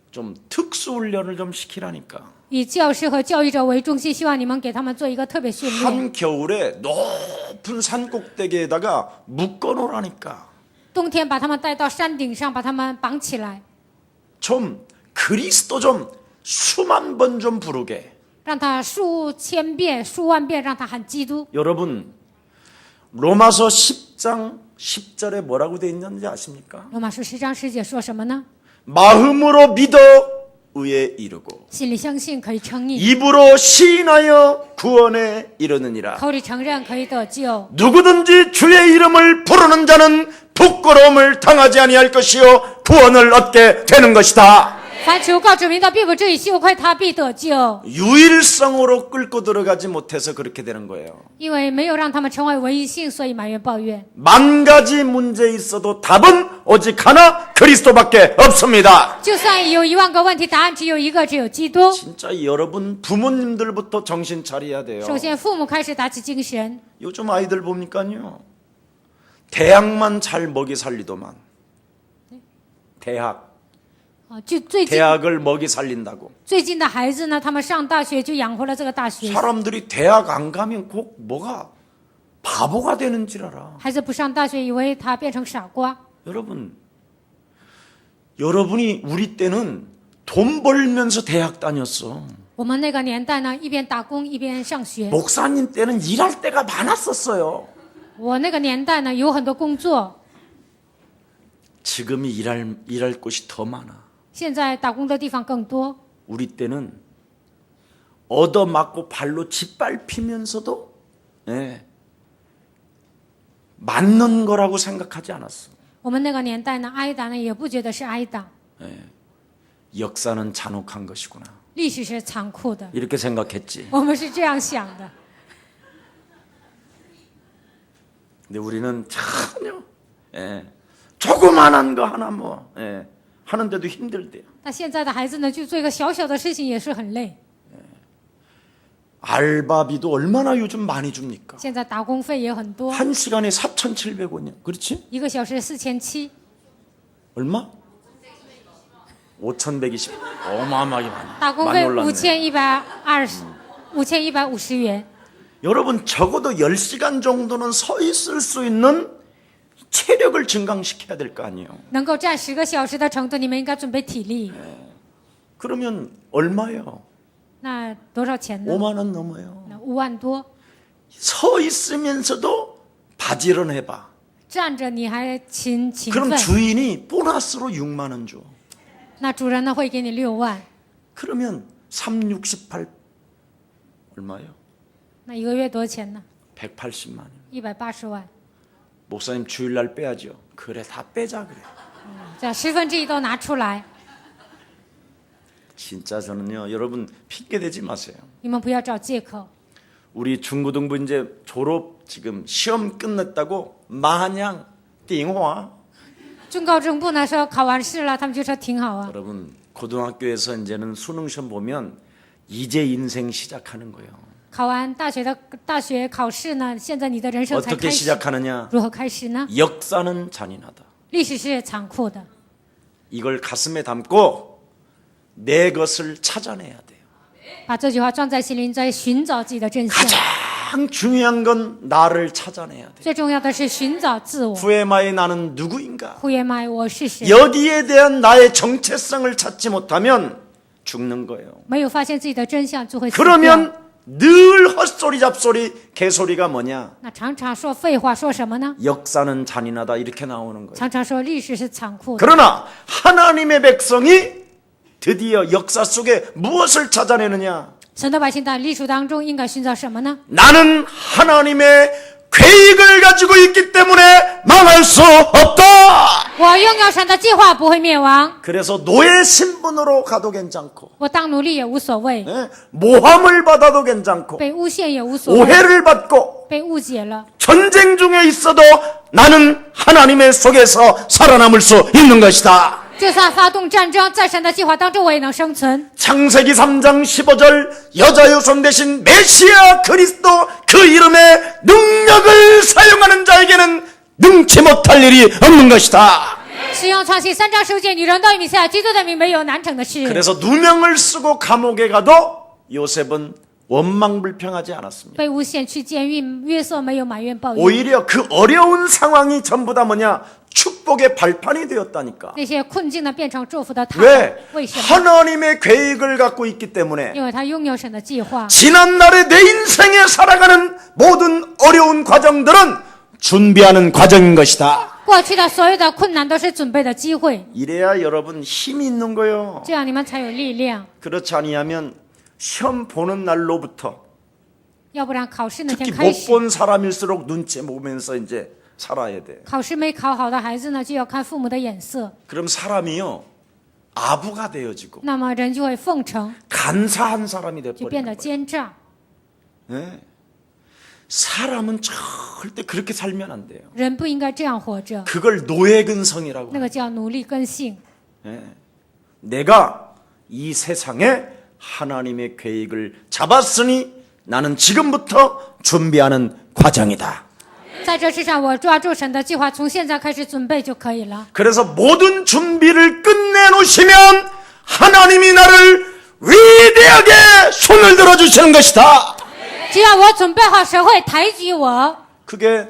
좀 특수훈련을 좀 시키라니까. 以教师和教育者为中心，希望你们给他们做一个特别训练。 한겨울에 높은 산 꼭대기에다가 묶어놓으라니까. 冬天把他们带到山顶上，把他们绑起来， 좀 그리스도 좀 수만 번 좀 부르게. 让他数千遍、数万遍让他喊基督。 여러분 로마서 10장 10절에 뭐라고 되어 있는지 아십니까? 罗马书10章10节说什么呢？ 마음으로 믿어 의에 이르고 心里相信可以称义， 입으로 시인하여 구원에 이르느니라. 口里承认可以得救。 누구든지 주의 이름을 부르는 자는 부끄러움을 당하지 아니할 것이요 구원을 얻게 되는 것이다. 凡求告主名的，必不至于羞愧，他必得救。 유일성으로 끌고 들어가지 못해서 그렇게 되는 거예요. 因为没有让他们成为唯一性，所以埋怨抱怨。 만 가지 문제 있어도 답은 오직 하나 그리스도밖에 없습니다. 就算有1万个问题，答案只有一个，只有基督。 진짜 여러분 부모님들부터 정신 차려야 돼요. 首先，父母开始打起精神。 요즘 아이들 보니까요. 대학만 잘 먹이 살리더만. 대학. 就最近 대학을 먹이 살린다고. 最近的孩子呢，他们上大学就养活了这个大学。 사람들이 대학 안 가면 꼭 뭐가 바보가 되는 줄 알아. 孩子不上大学，以为他变成傻瓜。 여러분이 우리 때는 돈 벌면서 대학 다녔어. 我们那个年代呢，一边打工一边上学。 목사님 때는 일할 때가 많았었어요. 我那个年代呢，有很多工作。 지금이 일할 곳이 더 많아. 现在打工的地方更多。 우리 때는 얻어맞고 발로 짓밟히면서도 예, 맞는 거라고 생각하지 않았어. 我们那个年代呢，挨打呢也不觉得是挨打， 역사는 잔혹한 것이구나. 历史是残酷的， 이렇게 생각했지. 我们是这样想的。 근데 우리는 전혀 조그만한 거 하나 하는데도 힘들대요. 但现在的孩子呢，就做一个小小的事情也是很累。 알바비도 얼마나 요즘 많이 줍니까? 现在打工费也很多， 한 시간에 4,700원이야. 그렇지? 1个小时4700， 얼마? 5,120. 어마어마하게 많아. 打工 많이 费 올랐네. 5150元。 여러분 적어도 10시간 정도는 서 있을 수 있는 체력을 증강시켜야 될 거 아니에요. 能够站10个小时的程度，你们应该准备体力。 그러면 얼마예요? 那多少钱呢？ 5만 원 넘어요. 那5万多。 서 있으면서도 바지런 해봐. 站着你还勤 그럼 奋， 주인이 보너스로 6만 원 줘. 那主人呢会给你6万， 그러면 3, 68 얼마예요? 那1个月多少钱呢？ 180만 원. 180万。 목사님 주일날 빼야죠. 그래 다 빼자 그래. 这1/10都拿出来， 진짜 저는요 여러분 핑계 대지 마세요. 你们不要找借口。 우리 중고등부 이제 졸업 지금 시험 끝냈다고 마냥 띵화. 中高中部呢说考完试了，他们就说挺好啊。 여러분 고등학교에서 이제는 수능 시험 보면 이제 인생 시작하는 거예요. 考完大学考试呢，现在你的人生才 어떻게 开始。 시작하느냐? 如何开始呢？ 역사는 잔인하다. 历史是残酷的， 이걸 가슴에 담고 내 것을 찾아내야 돼요. 把这句话装在心里，在寻找自己的真相。 가장 중요한 건 나를 찾아내야 돼. 最重要的是寻找自我。 후에마의 나는 누구인가? Who am I？我是谁？ 여기에 대한 나의 정체성을 찾지 못하면 죽는 거예요. 没有发现自己的真相，就会死掉。 그러면 늘 헛소리 잡소리 개소리가 뭐냐? 那常常说废话，说什么呢？ 역사는 잔인하다 이렇게 나오는 거예요. 常常说历史是残酷的。 그러나 하나님의 백성이 드디어 역사 속에 무엇을 찾아내느냐? 神的百姓在历史当中应该寻找什么呢？ 나는 하나님의 계획을 가지고 있기 때문에 망할 수 없다. 我拥有神的计划，不会灭亡。 그래서 노예 신분으로 가도 괜찮고 我当奴隶也无所谓， 모함을 받아도 괜찮고 被诬陷也无所谓， 오해를 받고 被误解了。 전쟁 중에 있어도 나는 하나님의 속에서 살아남을 수 있는 것이다. 就算发动战争，在神的计划当中，我也能生存。 창세기 3장 15절 여자의 손 대신 메시아 그리스도 그 이름의 능력을 사용하는 자에게는 능치 못할 일이 없는 것이다. 使用创世3章15节，女人都以米赛亚基督的名没有难成的事。 그래서 누명을 쓰고 감옥에 가도 요셉은 원망불평하지 않았습니다. 被诬陷去监狱，约瑟没有埋怨抱怨。 오히려 그 어려운 상황이 전부 다 뭐냐? 축복의 발판이 되었다니까. 那些困境呢，变成祝福的塔。 왜? 为什么？ 하나님의 계획을 갖고 있기 때문에 因为他拥有神的计划。 지난날에 내 인생에 살아가는 모든 어려운 과정들은 준비하는 과정인 것이다. 过去的所有的困难都是准备的机会， 이래야 여러분 힘이 있는 거예요. 这样你们才有力量。 그렇지 아니하면 시험 보는 날로부터 要不然考试那 특히 天开 못 始， 본 사람일수록 눈치 보면서 이제 살아야 돼. 考试没考好的孩子呢，就要看父母的眼色。 그럼 사람이요 아부가 되어지고 那么人就会奉承， 간사한 사람이 就变 돼버리는 得 거예요. 奸诈。 네. 사람은 절대 그렇게 살면 안 돼요. 人不应该这样活着， 그걸 노예근성이라고 那 해요. 个叫奴隶根性。 네. 내가 이 세상에 하나님의 계획을 잡았으니 나는 지금부터 준비하는 과정이다. 在这世上，我抓住神的计划，从现在开始准备就可以了。 그래서 모든 준비를 끝내놓으시면 하나님이 나를 위대하게 손을 들어주시는 것이다. 只要我准备好，神会抬举我。 그게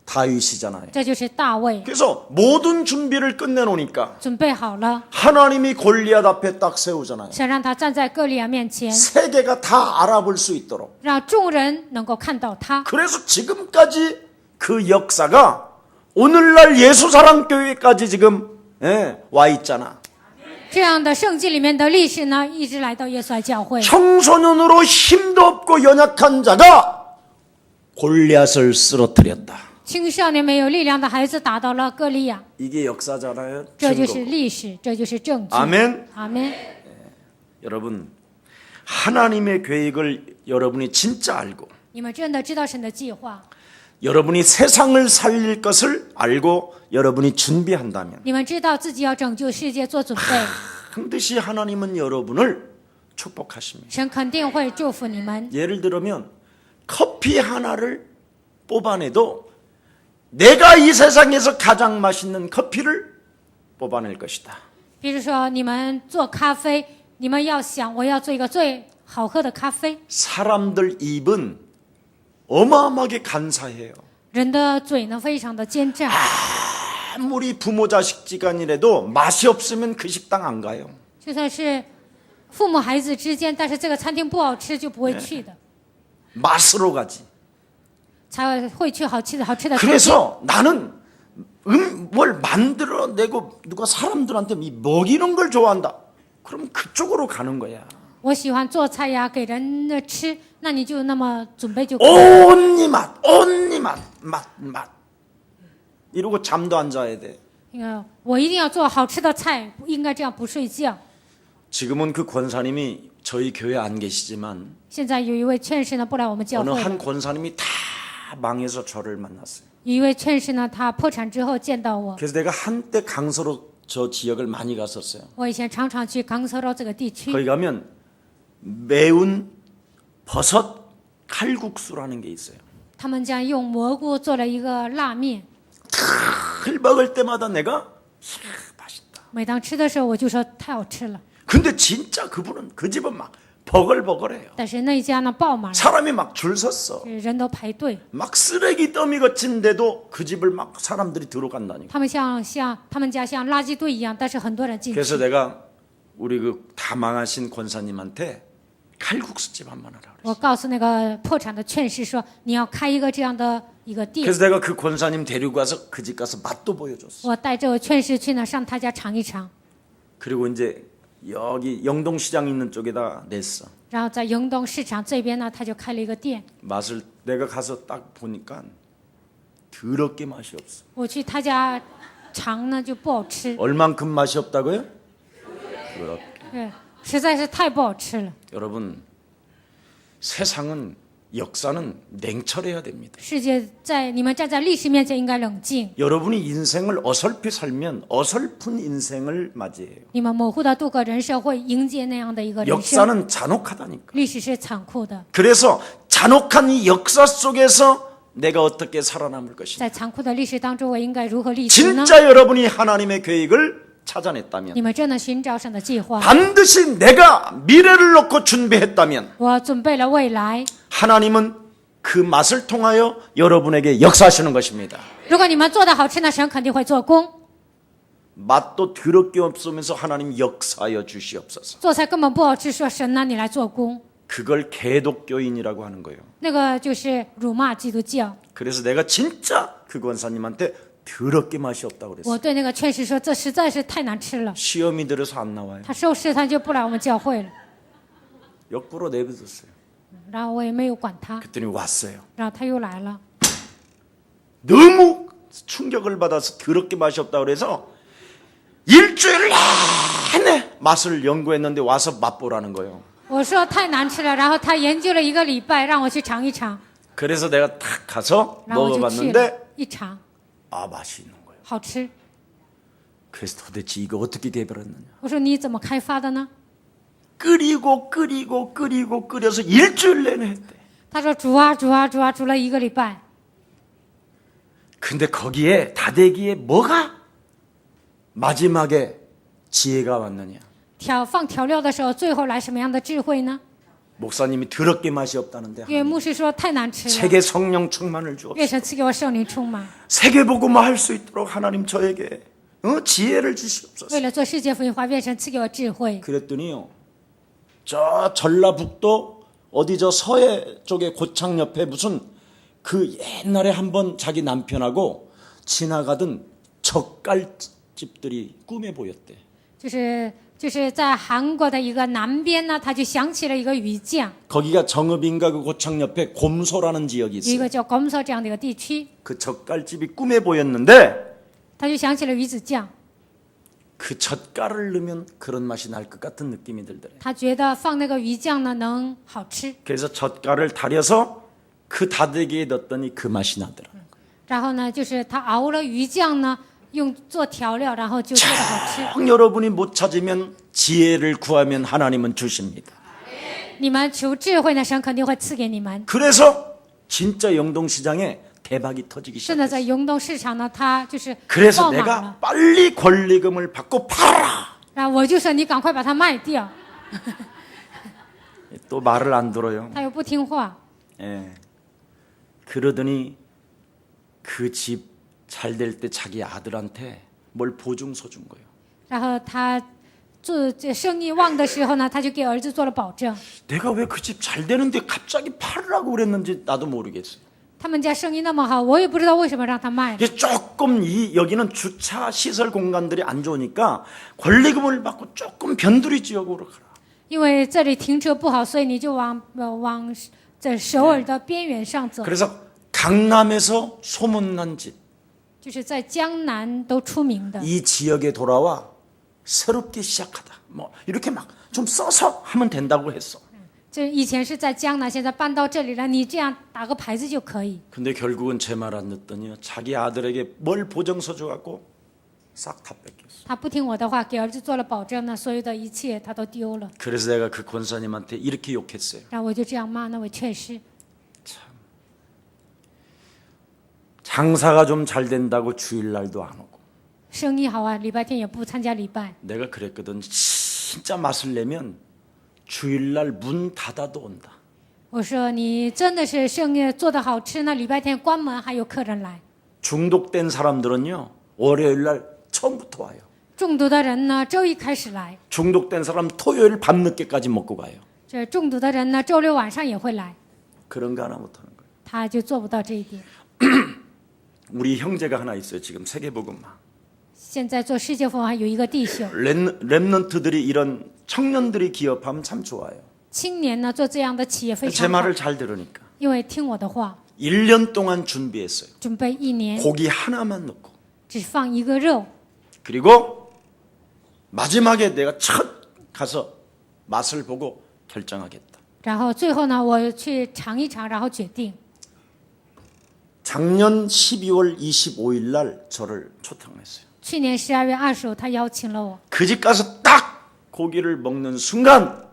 다윗이잖아요. 这就是大卫， 그래서 모든 준비를 끝내놓으니까 准备好了， 하나님이 골리앗 앞에 딱 세우잖아요. 神让他站在歌利亚面前， 세계가 다 알아볼 수 있도록. 让众人能够看到他。 그래서 지금까지 그 역사가 오늘날 예수사랑교회까지 지금 와 있잖아. 这样的圣经里面的历史呢，一直来到耶稣爱教会。 청소년으로 힘도 없고 연약한 자가 골리앗을 쓰러뜨렸다. 青少年没有力量的孩子打倒了歌利亚， 이게 역사잖아요. 这就是 증거. 历史，这就是证据。 아멘. 阿门。 여러분 하나님의 계획을 여러분이 진짜 알고 你们真的知道神的计划， 여러분이 세상을 살릴 것을 알고 여러분이 준비한다면 你们知道自己要拯救世界做准备， 반드시 하나님은 여러분을 축복하십니다. 神肯定会祝福你们。 예를 들면 커피 하나를 뽑아내도 내가 이 세상에서 가장 맛있는 커피를 뽑아낼 것이다. 比如说，你们做咖啡，你们要想，我要做一个最好喝的咖啡。 사람들 입은 어마어마하게 간사해요. 人的嘴呢，非常的奸诈。 아무리 부모 자식 지간이라도 맛이 없으면 그 식당 안 가요. 就算是父母孩子之间，但是这个餐厅不好吃就不会去的， 맛으로 가지. 才会去好吃的餐厅。 그래서 나는 뭘 만들어내고 누가 사람들한테 먹이는 걸 좋아한다. 그럼 그쪽으로 가는 거야. 我喜欢做菜呀，给人吃，那你就那么准备就可以。 온니 맛, 온니 맛, 맛. 이러고 잠도 안 자야 돼. 我一定要做好吃的菜，不应该这样不睡觉。 지금은 그 권사님이 저희 교회 안 계시지만 现在有一位劝士呢，不来我们教 어느 会了。 한 권사님이 다 망해서 저를 만났어요. 有一位劝士呢，他破产之后见到我。 그래서 내가 한때 강서로 저 지역을 많이 갔었어요. 我以前常常去강서로这个地区， 거기 가면 매운 버섯 칼국수라는 게 있어요. 他们家用蘑菇做了一个辣面。 을 먹을 때마다 내가 맛있다. 每当吃的时候，我就说太好吃了。 근데 진짜 그분은 그 집은 막 버글버글해요. 但是那一家呢爆满了， 사람이 막 줄 섰어. 人都排队。 막 쓰레기 더미 거친데도 그 집을 막 사람들이 들어간다니까. 他们他们家像垃圾堆一样，但是很多人进 그래서 去。 내가 우리 그 다 망하신 권사님한테 칼국수집 한번 하라 我 그랬어. 告诉那个破产的劝士说，你要开一个这样的一个店。 그래서 내가 그 권사님 데리고 가서 그 집 가서 맛도 보여줬어. 我带这位劝士去呢，上他家尝一尝。 그리고 이제 여기 영동시장 있는 쪽에다 냈어. 然后在영동市场这边呢，他就开了一个店。 맛을 내가 가서 딱 보니까 더럽게 맛이 없어. 我去他家尝呢，就不好吃， 얼만큼 맛이 없다고요? 더럽게. 对，实在是太不好吃了。 여러분 세상은 역사는 냉철해야 됩니다. 世界在你们站在历史面前应该冷静， 여러분이 인생을 어설피 살면 어설픈 인생을 맞이해요. 你们模糊的度过人生，会迎接那样的一个人生。 역사는 잔혹하다니까. 历史是残酷的， 그래서 잔혹한 이 역사 속에서 내가 어떻게 살아남을 것인가. 在残酷的历史当中，我应该如何立足呢？ 진짜 여러분이 하나님의 계획을 찾아냈다면 你们真的寻找神的计划， 반드시 내가 미래를 놓고 준비했다면 我准备了未来。 하나님은 그 맛을 통하여 여러분에게 역사하시는 것입니다. 如果你们做的好吃，那神肯定会做工。 맛도 더럽게 없으면서 하나님 역사하여 주시옵소서. 做菜根本不好吃，说神呢，你来做工， 그걸 개독교인이라고 하는 거예요. 那个就是辱骂基督教。 그래서 내가 진짜 그 권사님한테 더럽게 맛이 없다고 我 그랬어요. 对那个劝士说，这实在是太难吃了。 시험이 들어서 안 나와요. 他受试探就不来我们教会了， 역부로 내버렸어요. 然后我也没有管他， 그랬더니 왔어요. 然后他又来了。 너무 충격을 받아서 더럽게 맛이 없다고 그래서 일주일 내내 맛을 연구했는데 와서 맛보라는 거예요. 我说太难吃了，然后他研究了1个礼拜，让我去尝一尝， 그래서 내가 탁 가서 然后我就去了 먹어봤는데 一尝， 아 맛이 있는 거예요. 好吃。 그래서 도대체 이거 어떻게 개발했느냐. 我说你怎么开发的呢？ 끓이고 끓여서 일주일 내내 했대. 他说煮啊煮啊煮啊煮了1个礼拜， 근데 거기에 다대기에 뭐가 마지막에 지혜가 왔느냐. 放调料的时候，最后来什么样的智慧呢？ 목사님이 더럽게 맛이 없다는데 因为牧师说太难吃了， 세계 성령 충만을 주옵소서. 愿神赐给我圣灵充满。 세계복음화 할 수 있도록 하나님 저에게 지혜를 주시옵소서. 为了做世界福音化，愿神赐给我智慧。 그랬더니요, 저 전라북도 어디 저 서해 쪽에 고창 옆에 무슨 그 옛날에 한번 자기 남편하고 지나가던 젓갈집들이 꿈에 보였대. 就是在韩国的一个南边呢，他就想起了一个鱼酱， 거기가 정읍인가 그 고창 옆에 곰소라는 지역이 有一 있어요. 个叫검서这样的一个地区， 그 젓갈집이 꿈에 보였는데 他就想起了鱼子酱， 그 젓갈을 넣으면 그런 맛이 날 것 같은 느낌이 들더래. 他觉得放那个鱼酱呢能好吃， 그래서 젓갈을 달여서 그 다대기에 넣었더니 그 맛이 나더라. 然后呢，就是他熬了鱼酱呢，用做调料，然后就做的好吃。 꼭 여러분이 못 찾으면 지혜를 구하면 하나님은 주십니다. 你们求智慧呢，神肯定会赐给你们。 그래서 진짜 영동시장에 대박이 터지기 现在 시작했어요. 在永东市场呢，它就是 그래서 爆满 내가 了， 빨리 권리금을 받고 팔아라. 然后我就说你赶快把它卖掉， 또 말을 안 들어요. 他又不听话， 예. 그러더니 그 집 잘 될 때 자기 아들한테 뭘 보증서 준 거예요. 然后他做这生意旺的时候呢，他就给儿子做了保证。 내가 왜 그 집 잘 되는데 갑자기 팔으라고 그랬는지 나도 모르겠어요. 他们家生意那么好，我也不知道为什么让他卖。 이게 조금 여기는 주차 시설 공간들이 안 좋으니까 권리금을 받고 조금 변두리 지역으로 가라. 因为这里停车不好，所以你就往这首尔的边缘上走， 그래서 강남에서 소문난 집, 就是在江南都出名的。 이 지역에 돌아와 새롭게 시작하다. 뭐 이렇게 막 좀 써서 하면 된다고 했어. 这以前是在江南，现在搬到这里了，你这样打个牌子就可以。 근데 결국은 제 말 안 듣더니 자기 아들에게 뭘 보증서 줘갖고 싹 다 뺏겼어. 他不听我的话，给儿子做了保证呢，所有的一切他都丢了。 그래서 내가 그 권사님한테 이렇게 욕했어요. 然后我就这样骂那位劝师， 장사가 좀 잘 된다고 주일날도 안 오고. 生意好啊，礼拜天也不参加礼拜。 내가 그랬거든. 진짜 맛을 내면 주일날 문 닫아도 온다. 我说你真的是生意做得好吃呢，礼拜天关门还有客人来。 중독된 사람들은요. 월요일날 처음부터 와요. 中毒的人呢，周一开始来； 중독된 사람 토요일 밤늦게까지 먹고 가요. 这中毒的人呢，周六晚上也会来。 그런 거 하나 못하는 거예요. 他就做不到这一点。 우리 형제가 하나 있어요. 지금 세계복음화. 现在做世界福音还有一个弟兄， 랩런트들이 이런 청년들이 기업하면 참 좋아요. 青年呢做这样的企业非 제 常好， 말을 잘 들으니까. 因为听我的话， 1년 동안 준비했어요. 准备1年， 고기 하나만 넣고. 只放1个肉， 그리고 마지막에 내가 첫 가서 맛을 보고 결정하겠다. 然后最后呢，我去尝一尝，然后决定。 작년 12월 25일 날 저를 초청했어요. 去年12月25，他邀请了我， 그 집 가서 딱 고기를 먹는 순간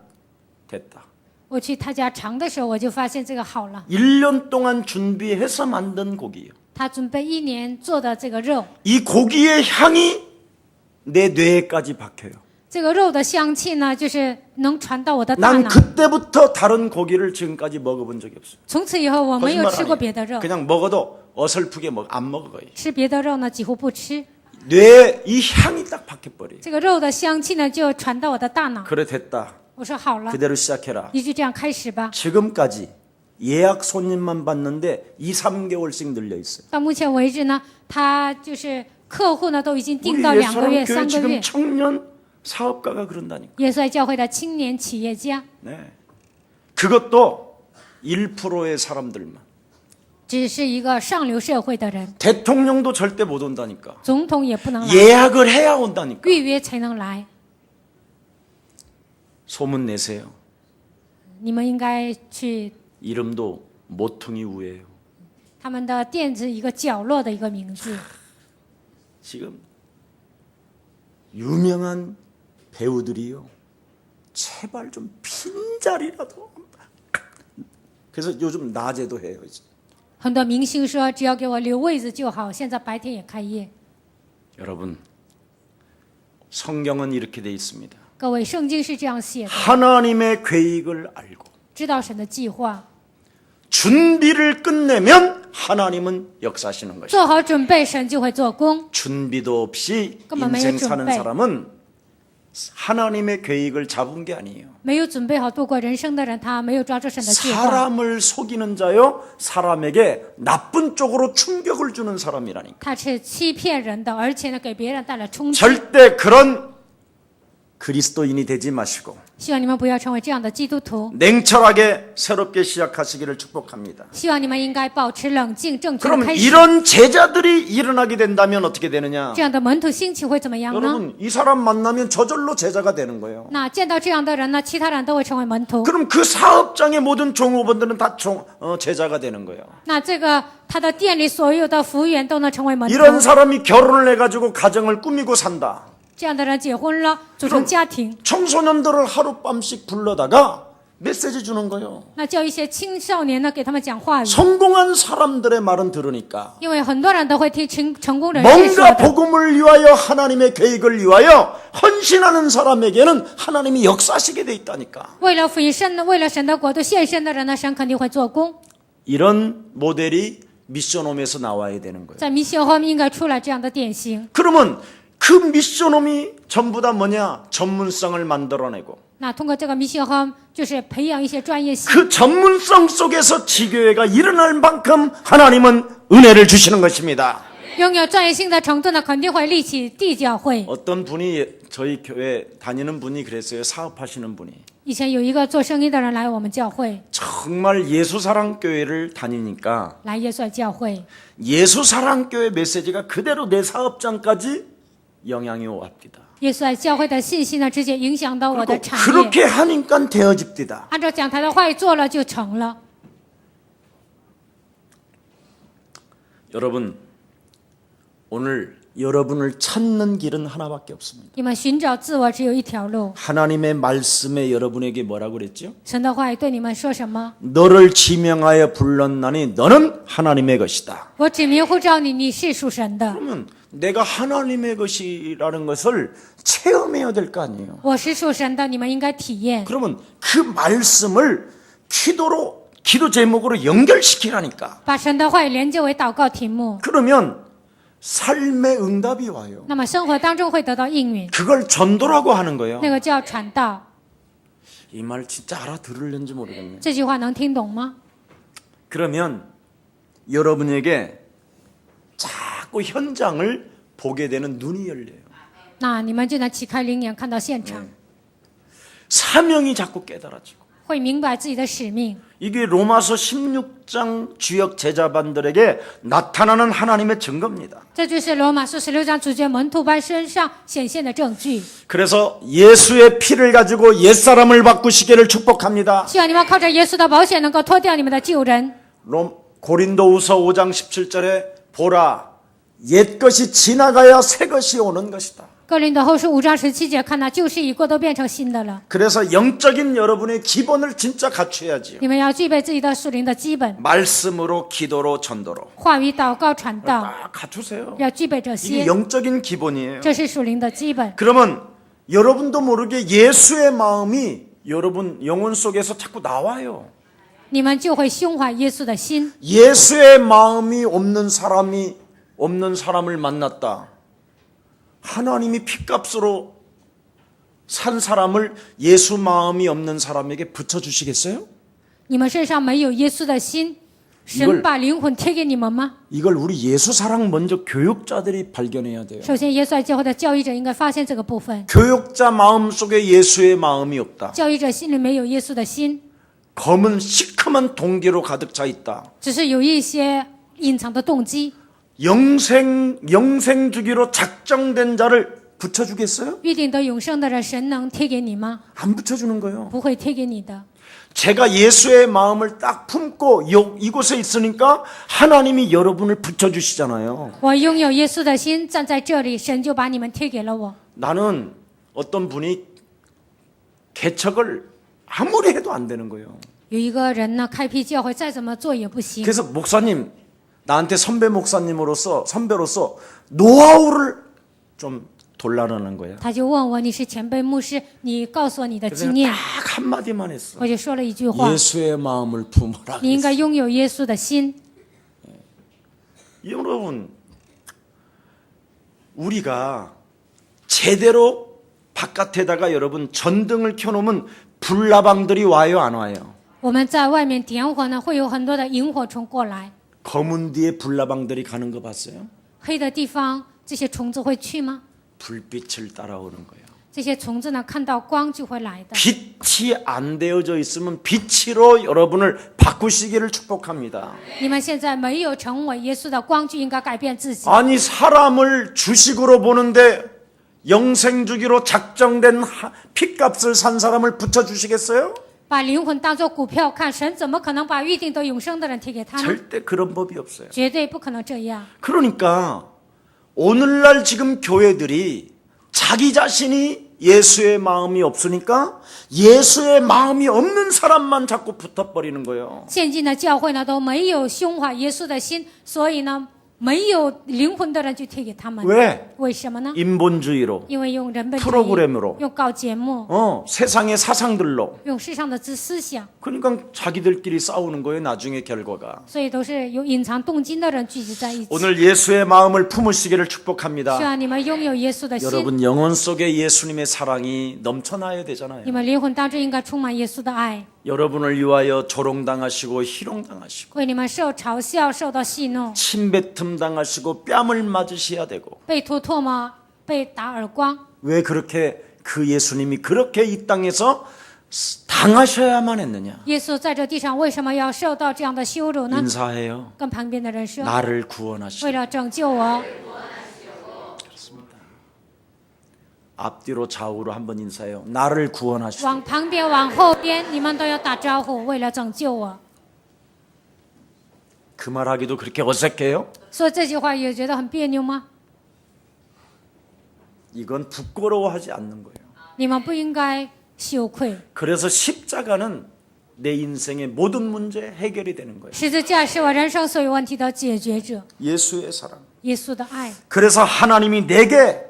됐다. 我去他家尝的时候，我就发现这个好了。 1년 동안 준비해서 만든 고기예요. 他准备1年做的这个肉， 이 고기의 향이 내 뇌에까지 박혀요. 这个肉的香气呢，就是能传到我的大 난 脑。 그때부터 다른 고기를 지금까지 먹어본 적이 없어요. 从此以后，我没有 거짓말 吃过 아니에요. 别的肉， 그냥 먹어도 어설프게 안 먹어 거의. 吃别的肉呢几乎不吃。 뇌에 이 향이 딱 박혀버려요. 这个肉的香气呢，就传到我的大脑。 그래 됐다. 我说好了， 그대로 시작해라. 你就这样开始吧。 지금까지 예약 손님만 받는데 2, 3개월씩 늘려 있어요. 到目前为止呢，他就是客户呢都已经 우리 订到2个月、 예수랑 교회 3个 지금 月。 청년 사업가가 그런다니까. 耶稣爱教会的青年企业家， 네. 그것도 1%의 사람들만. 只是一个上流社会的人， 대통령도 절대 못 온다니까. 总统也不能来， 예약을 해야 온다니까. 预约才能来。 소문 내세요. 你们应该去 이름도 모퉁이 우예요. 他们的店子一个角落的一个名字。 지금 유명한 배우들이요. 제발 좀 빈자리라도. 그래서 요즘 낮에도 해요. 이제. 很多明星说只要给我留位子就好，现在白天也开业。 여러분, 성경은 이렇게 돼 있습니다. 各位，圣经是这样写的， 하나님의 계획을 알고 知道神的计划， 준비를 끝내면 하나님은 역사하시는 것이다. 做好准备，神就会做工。 준비도 없이 그만 인생 매일 사는 준비. 사람은 하나님의 계획을 잡은 게 아니에요. 没有准备好度过人生的人，他没有抓住神的计划。 사람을 속이는 자요, 사람에게 나쁜 쪽으로 충격을 주는 사람이라니까. 他是欺骗人的，而且呢，给别人带来冲击。 절대 그런 그리스도인이 되지 마시고 希望你们不要成为这样的基督徒， 냉철하게 새롭게 시작하시기를 축복합니다. 希望你们应该保持冷静，正确的 그럼 开始。 이런 제자들이 일어나게 된다면 어떻게 되느냐? 这样的门徒兴起会怎么样呢？ 여러분, 이 사람 만나면 저절로 제자가 되는 거예요. 那见到这样的人呢，其他人都会成为门徒。 그럼 그 사업장의 모든 종업원들은 다 제자가 되는 거예요. 那这个他的店里所有的服务员都能成为门徒。 이런 사람이 결혼을 해가지고 가정을 꾸미고 산다. 这样的人结婚了，组成家庭， 청소년들을 하룻밤씩 불러다가 메시지 주는 거예요. 那叫一些青少年呢给他们讲话语， 성공한 사람들의 말은 들으니까 因为很多人都会听成功人士说 뭔가 的。 복음을 위하여 하나님의 계획을 위하여 헌신하는 사람에게는 하나님이 역사하시게 돼 있다니까. 为了福音神，为了神的国度献身的人呢，神肯定会做工。 이런 모델이 미션홈에서 나와야 되는 거예요. 在米修后面应该出来这样的典型。 그러면 그 미션홈이 전부 다 뭐냐? 전문성을 만들어내고 那通过这个米修后，就是培养一些专业性。 그 전문성 속에서 지교회가 일어날 만큼 하나님은 은혜를 주시는 것입니다. 拥有专业性的程度呢，肯定会立起地教会。 어떤 분이 저희 교회 다니는 분이 그랬어요. 사업하시는 분이. 以前有一个做生意的人来我们教会， 정말 예수사랑교회를 다니니까 来耶稣爱教会， 예수사랑교회 메시지가 그대로 내 사업장까지 영향이 옵니다. 耶稣爱教会的信息呢，直接影响到我的 그리고 产业。 그렇게 하니까 되어집니다. 按照讲台的话语做了就成了。 여러분, 오늘 여러분을 찾는 길은 하나밖에 없습니다. 你们寻找自我只有一条路， 하나님의 말씀에 여러분에게 뭐라고 그랬죠? 神的话语对你们说什么？ 너를 지명하여 불렀나니 너는 하나님의 것이다. 我指名呼召你，你是属神的。 그러면 내가 하나님의 것이라는 것을 체험해야 될 거 아니에요. 我是属神的，你们应该体验。 그러면 그 말씀을 기도 제목으로 연결시키라니까. 把神的话语连接为祷告题目， 그러면 삶의 응답이 와요. 那么生活当中会得到应允， 그걸 전도라고 하는 거예요. 那个叫传道。 이 말 진짜 알아들을는지 모르겠네. 这句话能听懂吗？ 그러면 여러분에게 자꾸 현장을 보게 되는 눈이 열려요. 那你们就能启开灵眼，看到现场， 사명이 자꾸 깨달아지고. 会明白自己的使命。 이게 로마서 16장 주역 제자반들에게 나타나는 하나님의 증거입니다. 这就是罗马书16章主角门徒班身上显现的证据。 그래서 예수의 피를 가지고 옛사람을 바꾸시기를 축복합니다. 希望你们靠着耶稣的宝血能够脱掉你们的旧人。 고린도후서 5장 17절에 보라 옛것이 지나가야 새것이 오는 것이다. 哥林多后书5章17节，看那旧事已过，都变成新的了。 그래서 영적인 여러분의 기본을 진짜 갖춰야지요. 你们要具备自己的属灵的基本， 말씀으로 기도로 전도로 话语、祷告、传道， 딱 갖추세요. 要具备这 이게 些， 영적인 기본이에요. 这是属灵的基本。 그러면 여러분도 모르게 예수의 마음이 여러분 영혼 속에서 자꾸 나와요. 你们就会胸怀耶稣的心。 예수의 마음이 없는 사람을 만났다. 하나님이 피값으로 산 사람을 예수 마음이 없는 사람에게 붙여주시겠어요? 你们身上没有耶稣的心，神把灵魂贴给你们吗？ 이걸 우리 예수 사랑 먼저 교육자들이 발견해야 돼요. 首先，耶稣爱教会的教育者应该发现这个部分。 교육자 마음 속에 예수의 마음이 없다. 教育者心里没有耶稣的心， 검은 시커먼 동기로 가득 차 있다. 只是有一些隐藏的动机。 영생 주기로 작정된 자를 붙여주겠어요? 预定得永生的人，神能贴给你吗？ 안 붙여주는 거예요. 不会贴给你的。 제가 예수의 마음을 딱 품고 이곳에 있으니까 하나님이 여러분을 붙여주시잖아요. 我拥有耶稣的心，站在这里，神就把你们贴给了我。 나는 어떤 분이 개척을 아무리 해도 안 되는 거예요. 有一个人呢，开辟教会，再怎么做也不行。 그래서 목사님, 나한테 선배 목사님으로서 선배로서 노하우를 좀 돌라라는 거야. 他就问我：“你是前辈牧师，你告诉我你的 그래서 经验。 딱 한마디만 했어. 我就说了一句话： 예수의 마음을 품어라. 你应该拥有耶稣的心。 여러분, 우리가 제대로 바깥에다가 여러분 전등을 켜놓으면 불나방들이 와요, 안 와요? 我们在外面点火呢，会有很多的萤火虫过来。 검은 뒤에 불나방들이 가는 거 봤어요? 黑的地方，这些虫子会去吗？ 불빛을 따라오는 거예요. 这些虫子呢，看到光就会来的。 빛이 안 되어져 있으면 빛으로 여러분을 바꾸시기를 축복합니다. 你们现在没有成为耶稣的光，就应该改变自己。 아니 사람을 주식으로 보는데 영생 주기로 작정된 핏값을 산 사람을 붙여주시겠어요? 把灵魂当作股票看，神怎么可能把预定得永生的人贴给他呢？ 절대 그런 법이 없어요. 绝对不可能这样。 그러니까 오늘날 지금 교회들이 자기 자신이 예수의 마음이 없으니까 예수의 마음이 없는 사람만 자꾸 붙어버리는 거예요. 现今的教会呢都没有胸怀耶稣的心，所以呢没有灵魂的人就贴给他们。 왜? 为什么呢？ 인본주의로 因为用人本主 프로그램으로 义，用搞节目， 세상의 사상들로 用世上的思想， 그러니까 자기들끼리 싸우는 거예요. 나중에 결과가. 所以都是有隐藏动机的人聚集在一起。 오늘 예수의 마음을 품으시기를 希 축복합니다. 望你们拥有耶稣的心， 여러분 영혼 속에 예수님의 사랑이 넘쳐나야 되잖아요. 你们灵魂当中应该充满耶稣的爱， 여러분을 위하여 조롱당하시고 희롱당하시고 为你们受嘲笑、受到戏弄、 침뱉음 당하시고 뺨을 맞으셔야 되고 被吐唾沫、被打耳光。 왜 그렇게 그 예수님이 그렇게 이 땅에서 당하셔야만 했느냐? 耶稣在这地上为什么要受到这样的羞辱呢？ 인사해요. 跟旁边的人说， 나를 구원하시고 为了拯救我。 앞뒤로 좌우로 한번 인사해요. 나를 구원하시고 往旁边、往后边，你们都要打招呼，为了拯救我。 그 말하기도 그렇게 어색해요? 说这句话也觉得很别扭吗？ 이건 부끄러워하지 않는 거예요. 你们不应该羞愧。 그래서 십자가는 내 인생의 모든 문제 해결이 되는 거예요. 十字架是我人生所有问题的解决者， 예수의 사랑. 耶稣的爱。 그래서 하나님이 내게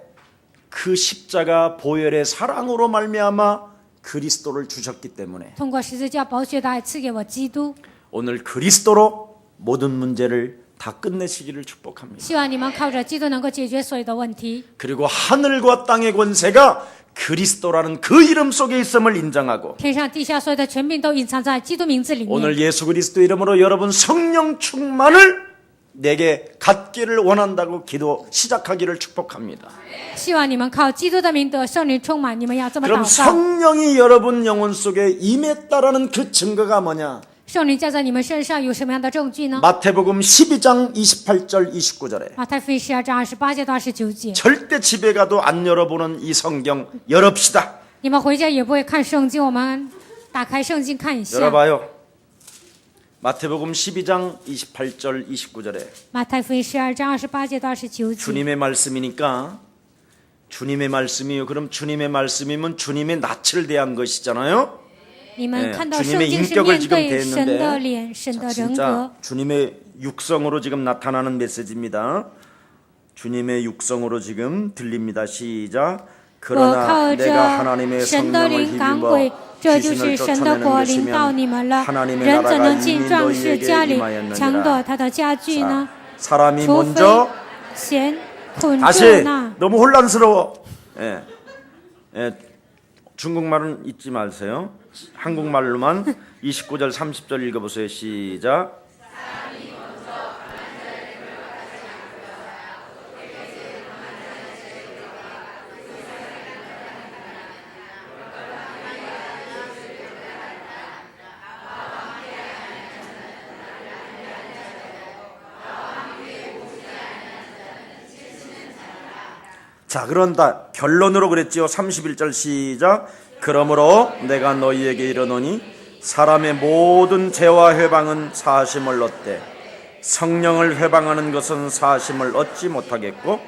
그 십자가 보혈의 사랑으로 말미암아 그리스도를 주셨기 때문에 通过十字架宝血的爱赐给我基督。 오늘 그리스도로 모든 문제를 다 끝내시기를 축복합니다. 希望你们靠着基督能够解决所有的问题。 그리고 하늘과 땅의 권세가 그리스도라는 그 이름 속에 있음을 인정하고 天上地下所有的权柄都隐藏在基督名字里面。 오늘 예수 그리스도 이름으로 여러분 성령 충만을 내게 갖기를 원한다고 기도 시작하기를 축복합니다. 希望你们靠基督的名得圣灵充满，你们要这么 그럼 祷告。 성령이 여러분 영혼 속에 임했다라는 그 증거가 뭐냐? 圣灵降在你们身上有什么样的证据呢？ 마태복음 12장 28절 29절에 马太福音12章28节到29节。 절대 집에 가도 안 열어보는 이 성경 열읍시다. 你们回家也不会看圣经，我们打开圣经看一下。 열어봐요. 마태복음 12장 28절 29절에 马太福音12章28节到29节。 주님의 말씀이니까 주님의 말씀이요. 그럼 주님의 말씀이면 주님의 낯을 대한 것이잖아요. 你们看到圣 주님의 经是 인격을 面 지금 对神的 대했는데 脸、神的 자, 人格 진짜 。 주님의 육성으로 지금 나타나는 메시지입니다. 주님의 육성으로 지금 들립니다. 시작. 我 그러나 靠 내가 着 하나님의 神的 성령을 灵赶鬼 힘입어 ，这就是 귀신을 神的 쫓아내는 国临到你 것이면 们了。 하나님의 人怎 나라가 能进 이미 壮士 너희에게 家里抢夺 임하였느니라. 他的家具呢？ 사람이 除非 먼저 先捆住 다시 那。 너무 혼란스러워. 예. 예. 중국말은 잊지 마세요. 한국말로만 29절 30절 읽어보세요. 시작. 자, 그런다. 결론으로 그랬지요. 31절 시작. 그러므로 내가 너희에게 이르노니 사람의 모든 죄와 회방은 사하심을 얻되 성령을 회방하는 것은 사하심을 얻지 못하겠고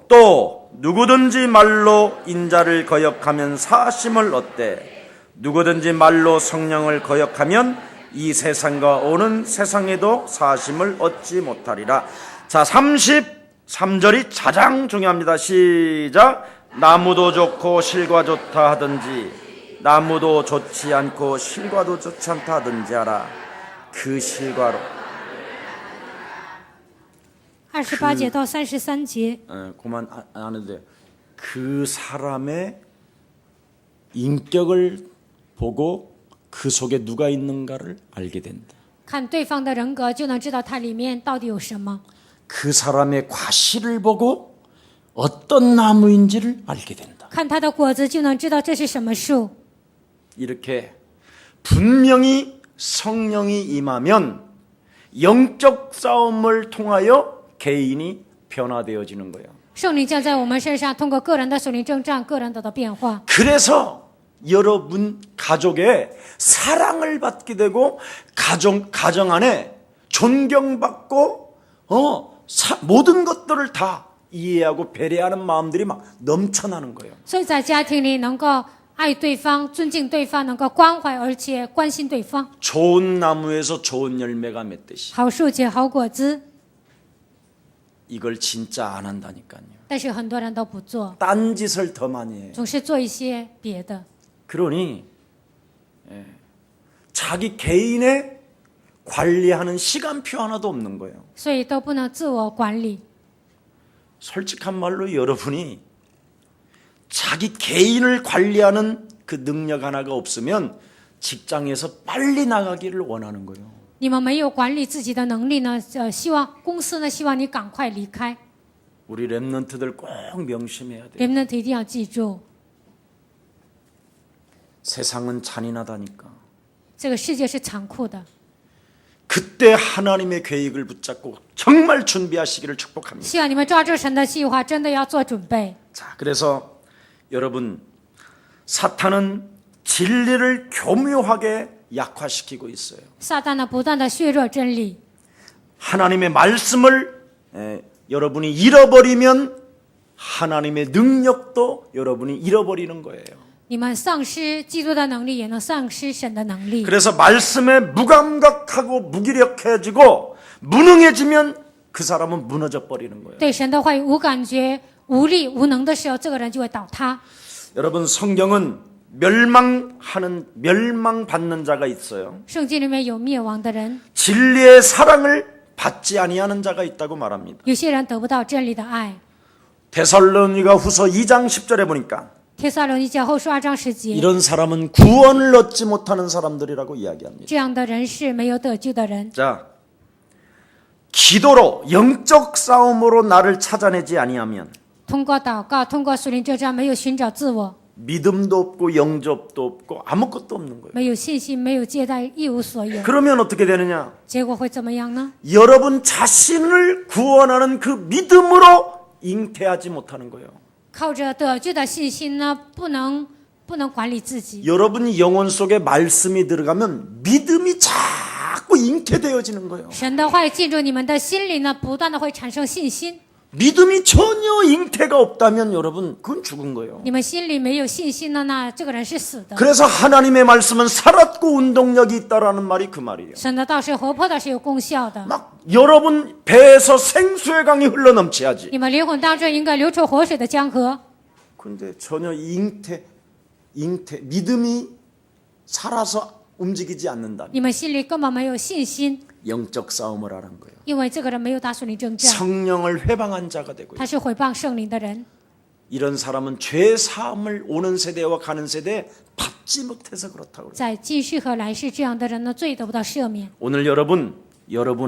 또 누구든지 말로 인자를 거역하면 사하심을 얻되 누구든지 말로 성령을 거역하면 이 세상과 오는 세상에도 사하심을 얻지 못하리라. 자, 33절이 가장 중요합니다. 시작. 나무도 좋고 실과 좋다 하든지 나무도 좋지 않고 실과도 좋지 않다 하든지 하라. 그 실과로 28节到33节， 그만 안 해도 돼요. 그 사람의 인격을 보고 그 속에 누가 있는가를 알게 된다. 看对方的人格就能知道他里面到底有什么。 그 사람의 과실을 보고 어떤 나무인지를 알게 된다. 看他的果子就能知道这是什么树。 이렇게 분명히 성령이 임하면 영적 싸움을 통하여 개인이 변화되어지는 거예요. 圣灵降在我们身上，通过个人的属灵征战，个人得到变化。 그래서 여러분 가족에 사랑을 받게 되고 가정 안에 존경받고 모든 것들을 다 이해하고 배려하는 마음들이 막 넘쳐나는 거예요. 所以在家庭里能够爱对方、尊敬对方，能够关怀而且关心对方。 좋은 나무에서 좋은 열매가 맺듯이 好树结好果子， 이걸 진짜 안 한다니까요. 但是很多人都不做， 딴짓을 더 많이 해요. 总是做一些别的。 그러니 자기 개인의 관리하는 시간표 하나도 없는 거예요. 所以都不能自我管理。 솔직한 말로 여러분이 자기 개인을 관리하는 그 능력 하나가 없으면 직장에서 빨리 나가기를 원하는 거예요. 你们没有管理自己的能力呢，希望公司呢希望你赶快离开。 우리 랩런트들 꼭 명심해야 돼요. 人们一定要记住， 세상은 잔인하다니까. 这个世界是残酷的。 그때 하나님의 계획을 붙잡고 정말 준비하시기를 축복합니다. 希望你们抓住神的计划，真的要做准备。 자, 그래서 여러분 사탄은 진리를 교묘하게 약화시키고 있어요. 撒旦呢不断的削弱真理， 하나님의 말씀을 여러분이 잃어버리면 하나님의 능력도 여러분이 잃어버리는 거예요. 你们丧失基督的能力，也能丧失神的能力。 그래서 말씀에 무감각하고 무기력해지고 무능해지면 그 사람은 무너져 버리는 거예요. 对神的话语无感觉、无力、无能的时候，这个人就会倒塌。 여러분 성경은 멸망받는 자가 있어요. 圣经里面有灭亡的人， 진리의 사랑을 받지 아니하는 자가 있다고 말합니다. 有些人得不到真理的爱。 데살로니가 후서 2장 10절에 보니까 帖撒罗尼迦后书2章10节， 이런 사람은 구원을 얻지 못하는 사람들이라고 이야기합니다. 这样的人是没有得救的人。 자, 기도로 영적 싸움으로 나를 찾아내지 아니하면 通过祷告，通过属灵征战，没有寻找自我， 믿음도 없고 영접도 없고 아무것도 없는 거예요. 没有信心，没有接待，一无所有， 그러면 어떻게 되느냐? 结果会怎么样呢？ 여러분 자신을 구원하는 그 믿음으로 잉태하지 못하는 거예요. 靠着得救的信心呢，不能管理自己。 여러분 영혼 속에 말씀이 들어가면 믿음이 자꾸 잉태되어지는 거예요. 神的话语进入你们的心里呢，不断的会产生信心。 믿음이 전혀 잉태가 없다면 여러분 그건 죽은 거예요. 你们心里没有信心了呢，这个人是死的。 그래서 하나님의 말씀은 살았고 운동력이 있다라는 말이 그 말이에요. 神的道是活泼的，是有功效的。 막 여러분 배에서 생수의 강이 흘러넘쳐야지. 你们灵魂当中应该流出活水的江河。 그런데 전혀 믿음이 살아서 움직이지 않는다. 你们心里根本没有信心， 영적 싸움을 하는 거예요. 因为这个人没有打属灵征战， 성령을 회방한 자가 되고 他是毁谤圣灵的人。 이런 사람은 죄 사함을 오는 세대와 가는 세대에 받지 못해서 그렇다고. 在今世和来世，这样的人呢，罪得不到赦免。 오늘 여러분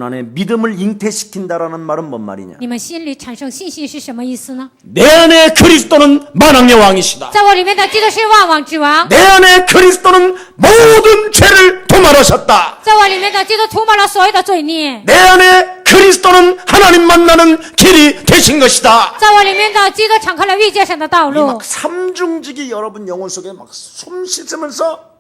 안에 믿음을 잉태시킨다라는 말은 뭔 말이냐? 你们心里产生信心是什么意思呢？ 내 안에 그리스도는 만왕의 왕이시다. 在我里面的基督是万王之王， 내 안에 그리스도는 모든 죄를 충만하셨다. 在我里面的基督涂抹了所有的罪孽， 내 안에 그리스도는 하나님 만나는 길이 되신 것이다. 在我里面的基督敞开了遇见神的道 이 路。 막 삼중직이 여러분 영혼 속에 막 숨 씻으면서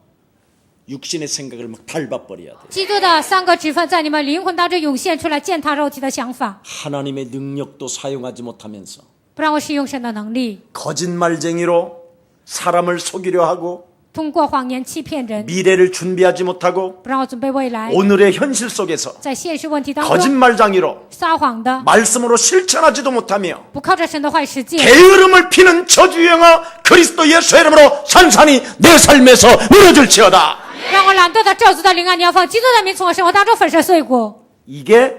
육신의 생각을 막 밟아버려야 돼. 基督的三个职分在你们灵魂当中涌现出来，践踏肉体的想法， 하나님의 능력도 사용하지 못하면서 不让我使用神的能力， 거짓말쟁이로 사람을 속이려 하고 通过谎言欺骗人， 미래를 준비하지 못하고 不让我准备未来， 오늘의 현실 속에서 在现实问题当中 거짓말장이로 撒谎的， 말씀으로 실천하지도 못하며 不靠着神的话实践， 게으름을 피는 저주영아 그리스도 예수의 이름으로 산산이 내 삶에서 무너질지어다. 让我懒惰的咒诅的灵啊，你要放基督的名从我生活当中粉身碎骨。 이게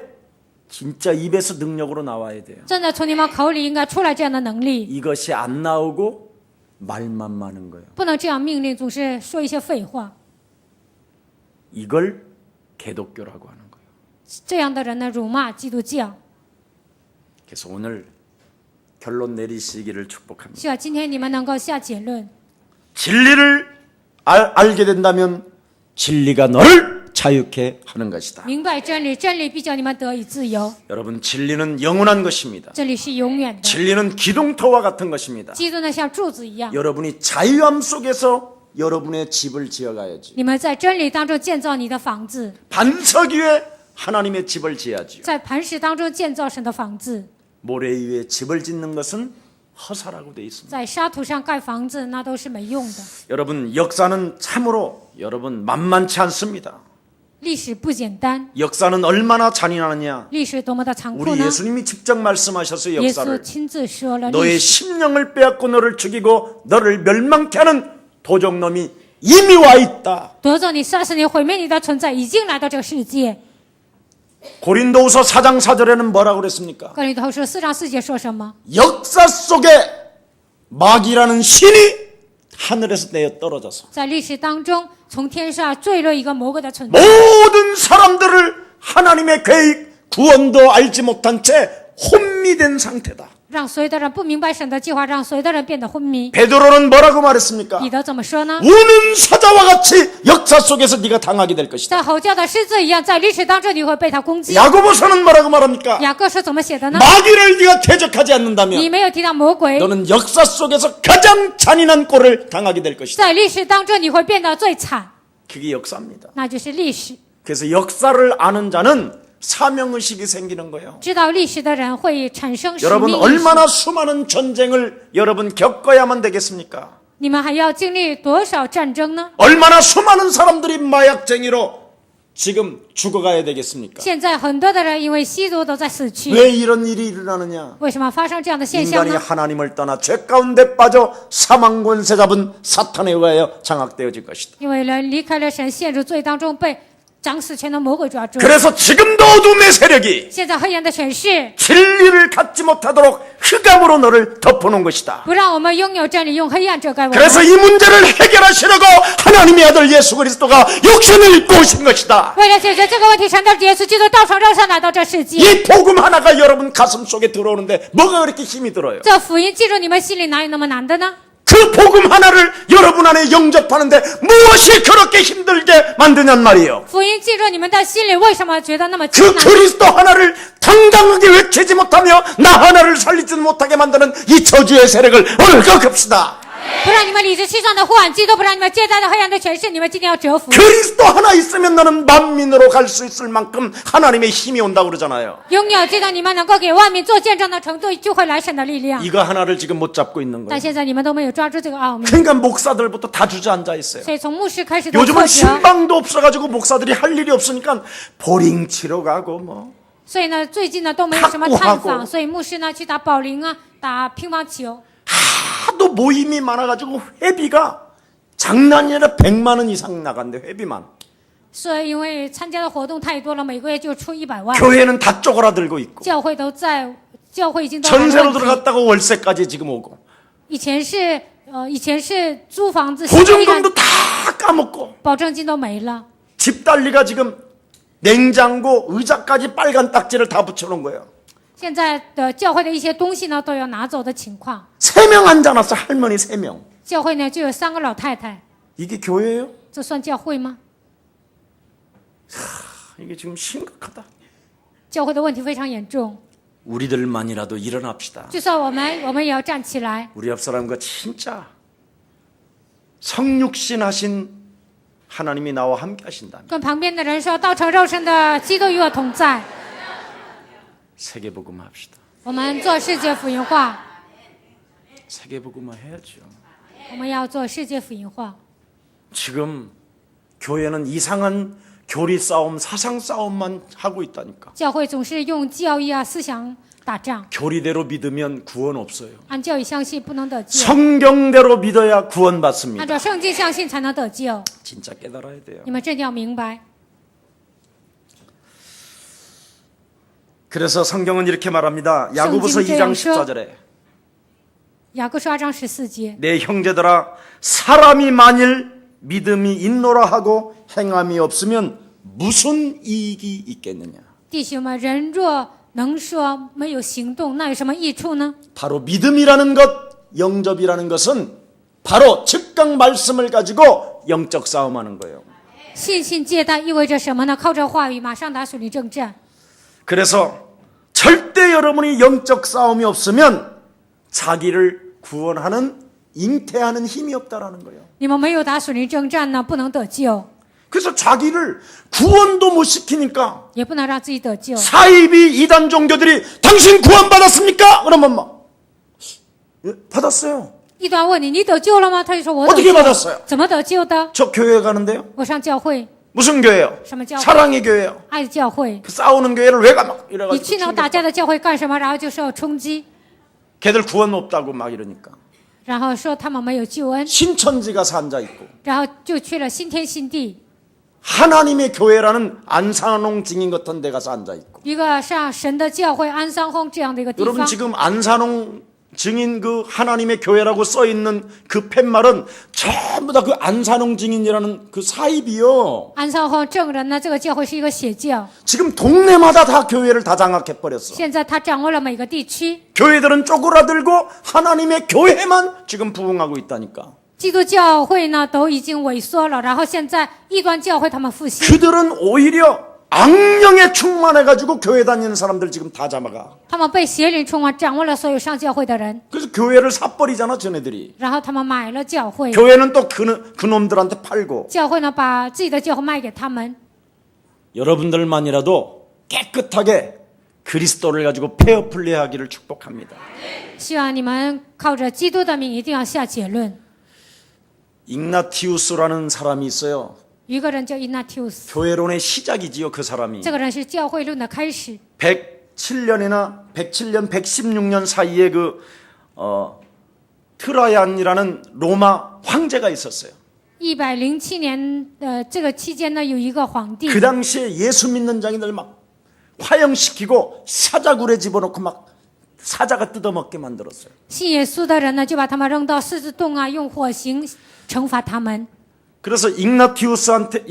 진짜 입에서 능력으로 나와야 돼요. 真的从你们口里应该出来这样的能力， 이것이 안 나오고 말만 많은 거예요. 不能这样命令，总是说一些废话。 이걸 개독교라고 하는 거예요. 这样的人呢，辱骂基督教。 그래서 오늘 결론 내리시기를 축복합니다. 希望今天你们能够下结论， 진리를 알게 된다면 진리가 너를 자유케 하는 것이다. 明白真理，真理必叫你们得以自由。 여러분 진리는 영원한 것입니다. 真理是永远的， 진리는 기둥터와 같은 것입니다. 基督呢像柱子一样。 여러분이 자유함 속에서 여러분의 집을 지어가야지. 你们在真理当中建造你的房子， 반석 위에 하나님의 집을 지어야지요. 在磐石当中建造神的房子， 모래 위에 집을 짓는 것은 허사라고 되어 있습니다. 在沙土上盖房子那都是没用的。 여러분 역사는 참으로 여러분 만만치 않습니다. 历史不简单， 역사는 얼마나 잔인하느냐. 历史多么的残酷 우리 呢？ 예수님이 직접 말씀하셨어요. 耶稣 역사를. 亲自说了， 너의 历史 심령을 빼앗고 너를 죽이고 너를 멸망케 하는 도적놈이 이미 와 있다. 夺走你、杀死你、毁灭你的存在已经来到这个世界。 고린도후서 4장 4절에는 뭐라고 그랬습니까? 哥林多后书4章4节说什么？ 역사 속에 마귀라는 신이 하늘에서 내어 떨어져서 在历史当中，从天上坠落一个魔鬼的存在， 모든 사람들을 하나님의 계획 구원도 알지 못한 채 혼미된 상태다. 让所有的人不明白神的计划，让所有的人变得昏迷。 베드로는 뭐라고 말했습니까? 彼得怎么说呢？ 우는 사자와 같이 역사 속에서 네가 당하게 될 것이다. 在吼叫的狮子一样，在历史当中你会被他攻击。 야고보서는 뭐라고 말합니까? 雅各是怎么写的呢？ 마귀를 네가 대적하지 你 않는다면 没有提到魔鬼， 너는 역사 속에서 가장 잔인한 꼴을 당하게 될 것이다. 在历史当中你会变得最惨， 그게 역사입니다. 那就是历史。 그래서 역사를 아는 자는 사명의식이 생기는 거예요. 知道历史的人会产生使 여러분 命意识。 얼마나 수많은 전쟁을 여러분 겪어야만 되겠습니까? 你们还要经历多少战争呢？ 얼마나 수많은 사람들이 마약쟁이로 지금 죽어가야 되겠습니까? 现在很多的人因为吸毒都在死去， 왜 이런 일이 일어나느냐? 为什么发生这样的现象 인간이 呢？ 하나님을 떠나 죄 가운데 빠져 사망 권세 잡은 사탄에 의하여 장악되어질 것이다. 因为人离开了神，陷入罪当中，被掌死权的魔鬼抓住。 그래서 지금도 어둠의 세력이 现在黑暗的权势 진리를 갖지 못하도록 흑암으로 너를 덮어놓은 것이다. 不让我们拥有真理，用黑暗遮盖我们。 그래서 이 문제를 해결하시려고 하나님의 아들 예수 그리스도가 육신을 입고 오신 것이다. 为了解决这个问题，神的耶稣基督道成肉身来到这世界。 이 복음 하나가 여러분 가슴 속에 들어오는데 뭐가 그렇게 힘이 들어요? 这福音进入你们心里，哪有那么难的呢？ 그 복음 하나를 여러분 안에 영접하는데 무엇이 그렇게 힘들게 만드냔 말이에요. 福音进入你们的心里，为什么觉得那么 그 艰难？ 그리스도 하나를 당당하게 외치지 못하며 나 하나를 살리지 못하게 만드는 이 저주의 세력을 오늘 꺾읍시다. 不让你们理直气壮的呼喊基督，不让你们接待的黑暗的权势，你们今天要折服。 그리스도 하나 있으면 너는 만민으로 갈 수 있을 만큼 하나님의 힘이 온다고 그러잖아요. 拥有这个你们能够给万民做见证的程度，就会来神的力量。 이거 하나를 지금 못 잡고 있는 但 거예요. 现在你们都没有抓住这个奥秘， 그러니까 목사들부터 다 주저앉아 있어요. 所以从牧师开始都挫 요즘은 折， 신방도 없어가지고 목사들이 할 일이 없으니까 보링 치러 가고 뭐 所以呢，最近呢都没有什么探 탁구하고 访，所以牧师呢去打保龄啊，打乒乓球。 하도 모임이 많아가지고 회비가 장난이 아니라 100만 원 이상 나간대 회비만. 所以因为参加的活动太多了，每个月就出100万。 교회는 다 쪼그라들고 있고 教会都在，教会已经都很 전세로 问题。 들어갔다가 월세까지 지금 오고 以前是租房子， 보증금도 다 까먹고 保证金都没了。 집달리가 지금 냉장고 의자까지 빨간 딱지를 다 붙여놓은 거예요. 现在的教会的一些东西呢都要拿走的情况。 3명 앉아놨어. 할머니 3명. 教会呢就有3个老太太， 이게 교회예요? 这算教会吗？ 이게 지금 심각하다. 教会的问题非常严重。 우리들만이라도 일어납시다. 就算我们也要站起来， 우리 옆 사람과 진짜 성육신 하신 하나님이 나와 함께 하신다면 跟旁边的人说，道成肉身的基督与我同在。 세계복음 합시다. 我们做世界福音化， 세계복음 해야죠. 我们要做世界福音化。 지금 교회는 이상한 교리 싸움, 사상 싸움만 하고 있다니까. 教会总是用教义啊、思想打仗， 교리대로 믿으면 구원 없어요. 按教义相信不能得救， 성경대로 믿어야 구원받습니다. 按照圣经相信才能得救。 진짜 깨달아야 돼요. 你们真的要明白。 그래서 성경은 이렇게 말합니다. 야고보서 2장 14절에 雅各书2章14节， 내 형제들아 사람이 만일 믿음이 있노라 하고 행함이 없으면 무슨 이익이 있겠느냐. 弟兄们，人若能说没有行动，那有什么益处呢？ 바로 믿음이라는 것, 영접이라는 것은 바로 즉각 말씀을 가지고 영적 싸움하는 거예요. 信心接待意味着什么呢？靠着话语，马上打属灵征战。 그래서 절대 여러분이 영적 싸움이 없으면 자기를 구원하는 잉태하는 힘이 없다라는 거예요. 你们没有打属灵征战呢，不能得救， 그래서 자기를 구원도 못 시키니까 也不能让自己得救。 사이비 이단 종교들이 당신 구원받았습니까? 그러면 막 예, 받았어요. 异端问你，你得救了吗？他就说我得 어떻게 救了。 받았어요? 怎么得救的？ 저 교회 가는데요. 我上教会， 무슨 교회요? 什么教会？ 사랑의 교회요. 爱的教会。 그 싸우는 교회를 왜 가? 막 你 이래가지고 去那个打架的教会干什么？然后就受冲击， 걔들 구원 없다고 막 이러니까 然后说他们没有救恩， 신천지 가서 앉아 있고 然后就去了新天新地， 하나님의 교회라는 안산홍 증인 같은 데 가서 앉아 있고 一个上神的教会安桑轰这样的一个地 여러분 方。 지금 안산홍 증인 그 하나님의 교회라고 써 있는 그 팻말은 전부 다 그 안산홍 증인이라는 그 사입이요. 安桑轰证人呢，这个教会是一个邪教， 지금 동네마다 다 교회를 다 장악해 버렸어. 现在他掌握了每个地区。 교회들은 쪼그라들고 하나님의 교회만 지금 부흥하고 있다니까. 基督教会呢都已经萎缩了，然后现在异端教会他们复兴， 그들은 오히려 악령에 충만해가지고 교회 다니는 사람들 지금 다 잡아가. 他们被邪灵充满，掌握了所有上教会的人， 그래서 교회를 사버리잖아, 쟤네들이. 然后他们买了教会， 교회는 또 그놈들한테 팔고. 教会呢把自己的教会卖给他们。 여러분들만이라도 깨끗하게 그리스도를 가지고 페어플레이하기를 축복합니다. 希望你们靠着基督的名一定要下结论。 igna티우스라는 사람이 있어요. 有一个人叫 Ignatius， 교회론의 시작이지요, 그 사람이. 这个人是教会论的开始。 107년, 116년 사이에 트라얀이라는 로마 황제가 있었어요. 107年的这个期间呢，有一个皇帝， 그 당시에 예수 믿는 자인들 막 화형시키고 사자굴에 집어넣고 막 사자가 뜯어먹게 만들었어요. 信耶稣的人呢，就把他们扔到狮子洞啊，用火刑惩罚他们。 그래서 igna티우스한테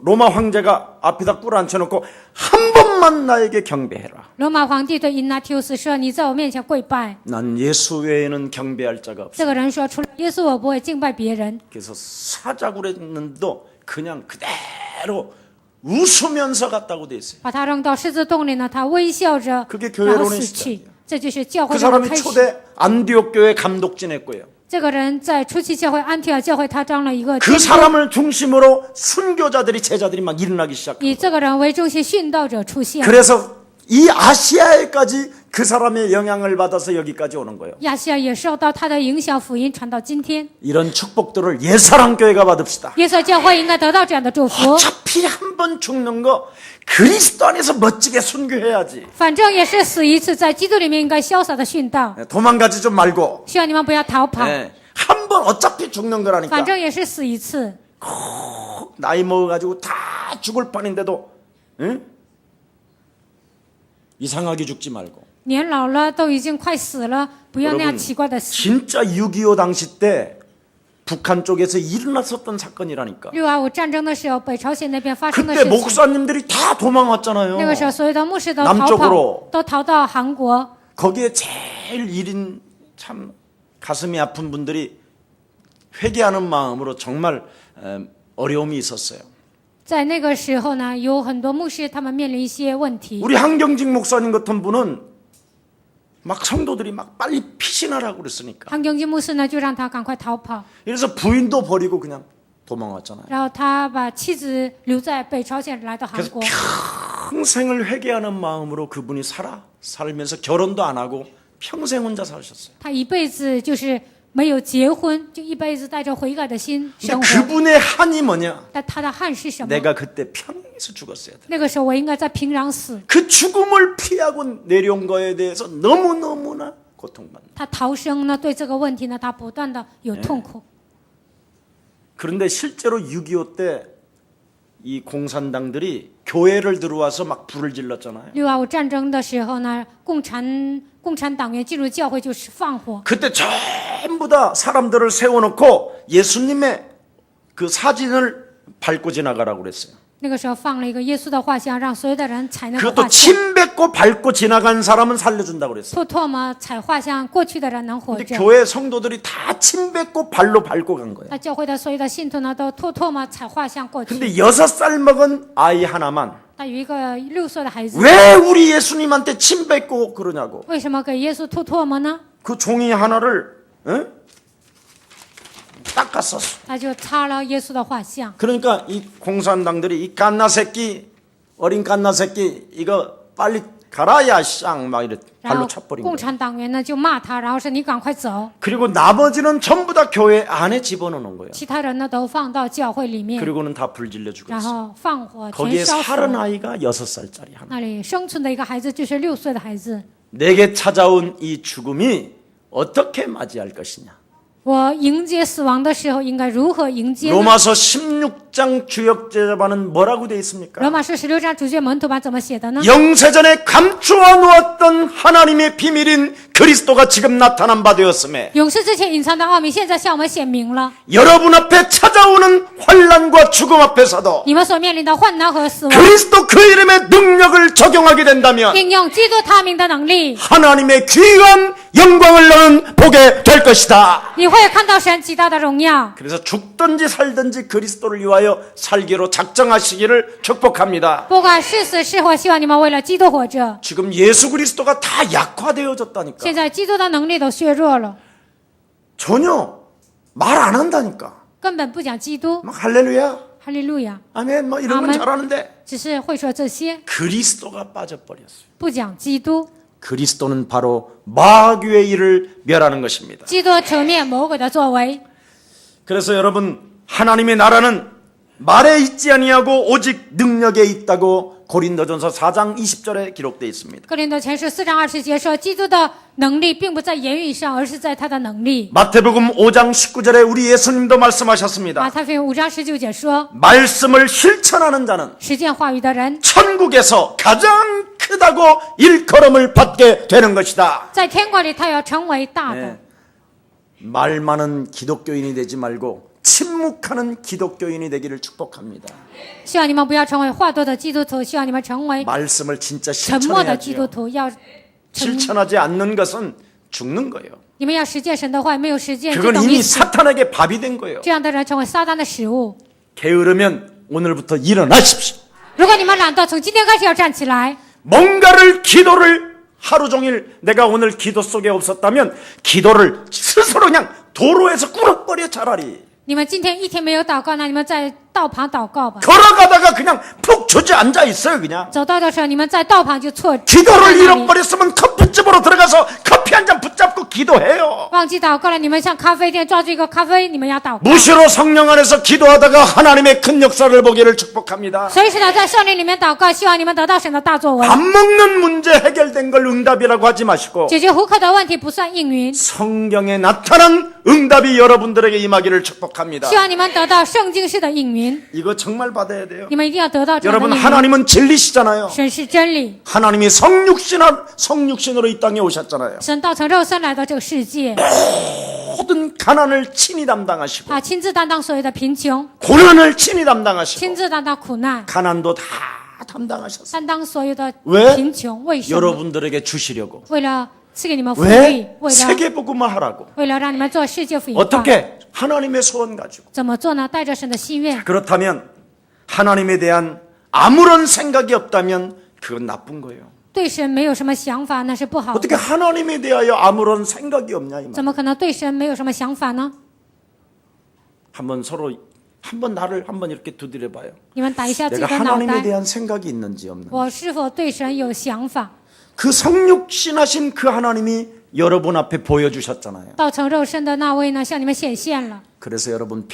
로마 황제가 앞에다 꿇어 앉혀놓고 한 번만 나에게 경배해라. 罗马皇帝对 Ignatius 说：“你在我面前跪拜。 난 예수 외에는 경배할 자가 없어. 这个人说：“除了耶稣，我不会敬拜别人。 그래서 사자굴에 있는데도 그냥 그대로 웃으면서 갔다고 돼 있어요. 把他扔到狮子洞里呢，他微笑着， 그게 然后 교회론의 死去 시작이에요. 。这就是教 그 会论的 사람이 开始。 초대 안디옥 교회 감독 지냈고요. 这个人在初期教会安提阿教会，他当了一个 그 监督， 사람을 중심으로 순교자들이 제자들이 막 일어나기 시작해요. 以这个人为中心殉道者出现。 그래서 이 아시아에까지 그 사람의 영향을 받아서 여기까지 오는 거예요. 亚细亚也受到他的影响，福音传到今天。 이런 축복들을 예사랑교회가 받읍시다. 耶稣教会应该得到这样的祝福。 어차피 한 번 죽는 거 그리스도 안에서 멋지게 순교해야지. 反正也是死一次，在基督里面应该潇洒的殉道。 도망가지 좀 말고. 希望你们不要逃跑， 한 번 어차피 죽는 反 거라니까. 正也是死一次。 나이 먹어가지고 다 죽을 판인데도 응? 이상하게 죽지 말고. 年老了都已经快死了，不要那样奇怪的死。 진짜 6.25 당시 때 북한 쪽에서 일어났었던 사건이라니까. 6.25战争的时候，北朝鲜那边发生的 그때 事情。 목사님들이 다 도망왔잖아요. 那个时候，所有的牧师都逃 남쪽으로 跑，都逃到韩国。 거기에 제일 일인 참 가슴이 아픈 분들이 회개하는 마음으로 정말 어려움이 있었어요. 在那个时候呢，有很多牧师他们面临一些问题。 우리 한경직 목사님 같은 분은 막 성도들이 막 빨리 피신하라고 그랬으니까. 汉경基牧师呢，就让他赶快逃跑， 그래서 부인도 버리고 그냥 도망왔잖아요. 然后他把妻子留在北朝鲜，来到韩 그래서 国。 평생을 회개하는 마음으로 그분이 살면서 결혼도 안 하고 평생 혼자 사셨어요. 他一辈子就是没有结婚，就一辈子带着悔改的心 근데 生活。 그분의 한이 뭐냐? 但他的憾是什么？ 내가 그때 평양에서 죽었어야 돼. 那个时候我应该在平壤死。 그 죽음을 피하고 내려온 거에 대해서 너무너무나 고통받는다. 他逃生呢，对这个问题呢，他不断的有痛苦。 그런데 실제로 6.25 때 이 공산당들이 교회를 들어와서 막 불을 질렀잖아요. 6.25战争的时候呢，共产党员进入教会就是放火。 그때 전부 다 사람들을 세워놓고 예수님의 그 사진을 밟고 지나가라고 그랬어요. 那个时候放了一个耶稣的画像，让所有的人踩那个 그것도 画像。 침 뱉고 밟고 지나간 사람은 살려준다고 그랬어요. 唾沫踩画像，过去的人能活 근데 着。 교회 성도들이 다 침 뱉고 발로 밟고 간 거예요. 那教会的所有的信徒呢，都唾沫踩画像过去。 근데 6살 먹은 아이 하나만 那有一个6岁的孩子， 왜 우리 예수님한테 침 뱉고 그러냐고. 为什么给耶稣吐唾沫呢？ 그 종이 하나를 닦았었어. 他就擦了耶稣的画像。 그러니까 이 공산당들이 이 깐나 새끼, 어린 깐나 새끼 이거 빨리 가라 야쌍 막 이래 然 발로 后 쳐버린 共 거예요. 产党员呢就骂他，然后说你赶快走。 그리고 나머지는 전부 다 교회 안에 집어넣는 거예요. 其他人呢都放到教会里面， 그리고는 다 불질러 然 죽었어요. 后放火全 거기에 烧死 살은 了。 아이가 6살짜리 하나. 那里生存的一个孩子就是6岁的孩子。 내게 찾아온 이 죽음이 어떻게 맞이할 것이냐. 我迎接死亡的时候应该如何迎接呢？ 로마서 16장 주역제자반은 뭐라고 돼 있습니까? 罗马书16章主角门徒版怎么写的呢？ 영세전에 감추어 놓았던 하나님의 비밀인 그리스도가 지금 나타난 바 되었음에 永世之前隐藏的奥秘，现在向我们显明了。 여러분 앞에 찾아오는 환난과 죽음 앞에서도 你们所面临的患难和死亡， 그리스도 그 이름의 능력을 적용하게 된다면 应用基督他名的能力， 하나님의 귀한 영광을 너는 보게 될 것이다. 你会看到神极大的荣耀。 그래서 죽든지 살든지 그리스도를 위하여 살기로 작정하시기를 축복합니다. 不管是死是活，希望你们为了基督活着。 지금 예수 그리스도가 다 약화되어졌다니까. 现在基督的能力都削弱了， 전혀 말 안 한다니까. 根本不讲基督。 막 할렐루야, 哈利路亚， 아멘, 뭐 이런 건 아멘. 잘하는데 只是会说这些， 그리스도가 빠져버렸어요. 不讲基督。 그리스도는 바로 마귀의 일을 멸하는 것입니다. 基督成灭魔鬼的作为。 그래서 여러분 하나님의 나라는 말에 있지 아니하고 오직 능력에 있다고 고린도전서 4장 20절에 기록되어 있습니다. 哥林多前书4章20节说，基督的能力并不在言语上，而是在他的能力。 마태복음 5장 19절에 우리 예수님도 马 말씀하셨습니다. 太福音5章19节说， 말씀을 실천하는 자는 实践话语的人， 천국에서 가장 크다고 일컬음을 받게 되는 것이다. 在天国里他要成为大的。 네. 말 많은 기독교인이 되지 말고 침묵하는 기독교인이 되기를 축복합니다. 希望你们不要成为话多的基督徒，希望你们成为 말씀을 진짜 沉默的基督 실천해야죠. 徒。要 실천하지 않는 것은 죽는 거예요. 你们要实践神的话，没有实践就 그건 等于 이미 死。 사탄에게 밥이 된 거예요. 这样的人成为撒旦的食物。 게으르면 오늘부터 일어나십시오. 如果你们懒惰，从今天开始要站起来。 뭔가를 기도를 하루 종일 내가 오늘 기도 속에 없었다면 기도를 스스로 그냥 도로에서 꾸럭거려 차라리 你们今天一天没有祷告，那你们在道旁祷告吧。 걸어가다가 그냥 푹 주저앉아 있어요. 그냥 走道的时候，你们在道旁就坐。 기도를 在那里 잃어버렸으면 커피집으로 들어가서 커피 한 잔 붙잡고 기도해요. 忘记祷告了，你们像咖啡店抓住一个咖啡，你们要祷告。 무시로 성령 안에서 기도하다가 하나님의 큰 역사를 보기를 축복합니다. 随时的在圣灵里面祷告，希望你们得到神的大作为。 밥 먹는 문제 해결된 걸 응답이라고 하지 마시고 解决糊口的问题不算应允， 성경에 나타난 응답이 여러분들에게 임하기를 축복합니다. 希望你们得到圣经式的应允。 이거 정말 받아야 돼요. 你们一定要得到这样的 여러분 应允。 하나님은 진리시잖아요. 神是真理， 하나님이 성육신으로 이 땅에 오셨잖아요. 神道成肉身来到这个世界， 모든 가난을 친히 담당하시고 他亲自担当所有的贫穷， 고난을 친히 담당하시고 亲自担当苦难， 가난도 다 담당하셨어요. 担当所有的 왜 贫穷。为什么？ 여러분들에게 주시려고. 为了赐给你们福利， 왜 为了 세계복음화 하라고. 为了让你们做世界福音化。 어떻게? 하나님의 소원 가지고. 怎么做呢？带着神的心愿。 그렇다면 하나님에 대한 아무런 생각이 없다면 그건 나쁜 거예요. 对神没有什么想法，那是不好的。 어떻게 하나님에 대하여 아무런 생각이 없냐 이 말. 怎么可能对神没有什么想法呢？ 한번 서로 한번 나를 한번 이렇게 두드려 봐요. 你们打一下自己 내가 的脑 하나님에 袋， 대한 생각이 있는지 없는지. 我是否对神有想法？ 그 성육신하신 그 하나님이 여러분 앞에 보여주셨잖아요. 道成肉身的那位呢，向你们显现了， 그래서 여러분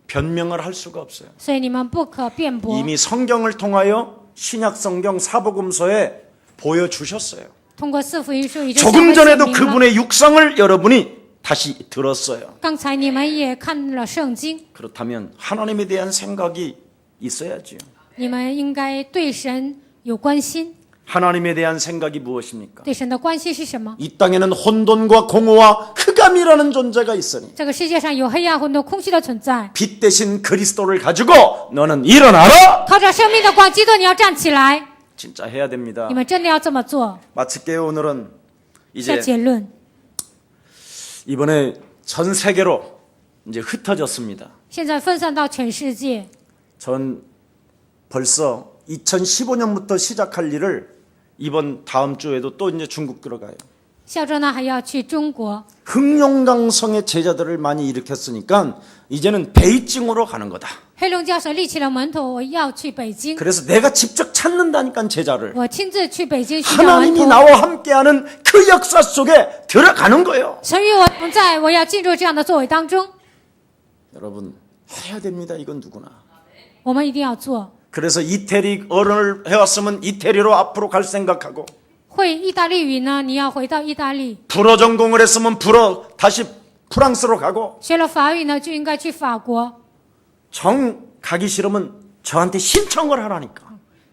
변명을 할 수가 없어요. 所以你们不可辩驳。 이미 성경을 통하여 신약 성경 사복음서에 보여주셨어요. 通过四福音书已经向我 조금 们显 전에도 明了。 그분의 육성을 여러분이 다시 들었어요. 刚才你们也看了圣经， 그렇다면 하나님에 대한 생각이 있어야지요. 你们应该对神有关心。 하나님에 대한 생각이 무엇입니까? 对神的关系是什么？ 이 땅에는 혼돈과 공허와 흑암이라는 존재가 있으니 这个世界上有黑暗、混沌、空虚的存在。 빛 대신 그리스도를 가지고 너는 일어나라. 靠着生命的光，基督，你要站起来， 진짜 해야 됩니다. 你们真的要这么做。 마칠게요. 오늘은 下 이제 结论， 이번에 전 세계로 이제 흩어졌습니다. 现在分散到全世界。 전 벌써 2015년부터 시작할 일을 이번 다음 주에도 또 이제 중국 들어가요. 下周呢还要去中国， 흑룡강성의 제자들을 많이 일으켰으니까 이제는 베이징으로 가는 거다. 黑龙江省立起了门徒，我要去北京， 그래서 내가 직접 찾는다니까 제자를. 我亲自去北京寻找门 하나님이 徒。 나와 함께하는 그 역사 속에 들어가는 거예요. 神与我同在，我要进入这样的作为当中。 여러분 해야 됩니다. 이건 누구나. 我们一定要做。 그래서 이태리 어른을 해왔으면 이태리로 앞으로 갈 생각하고 会意大利语呢，你要回到意大利； 불어 전공을 했으면 불어 다시 프랑스로 가고 学了法语呢，就应该去法国。 정 가기 싫으면 저한테 신청을 하라니까.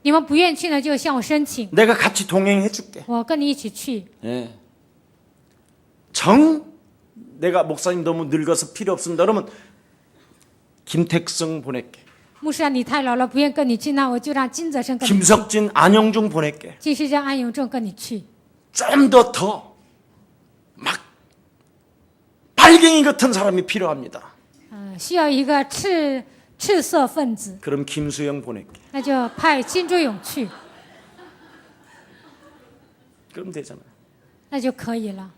你们不愿意去呢，就向我申请， 내가 같이 동행해 줄게. 我跟你一起去。 예. 정 내가 목사님 너무 늙어서 필요 없습니다. 그러면 김택성 보낼게. 牧师啊，你太老了，不愿跟你去，那我就让金泽生跟你去， 김석진, 안영중 보낼게. 继续让安永正跟你去。 좀 더 막 빨갱이 같은 사람이 필요합니다. 需要一个赤色分子， 그럼 김수영 보낼게. 那就派金珠勇去， 그럼 되잖아요. 那就可以了。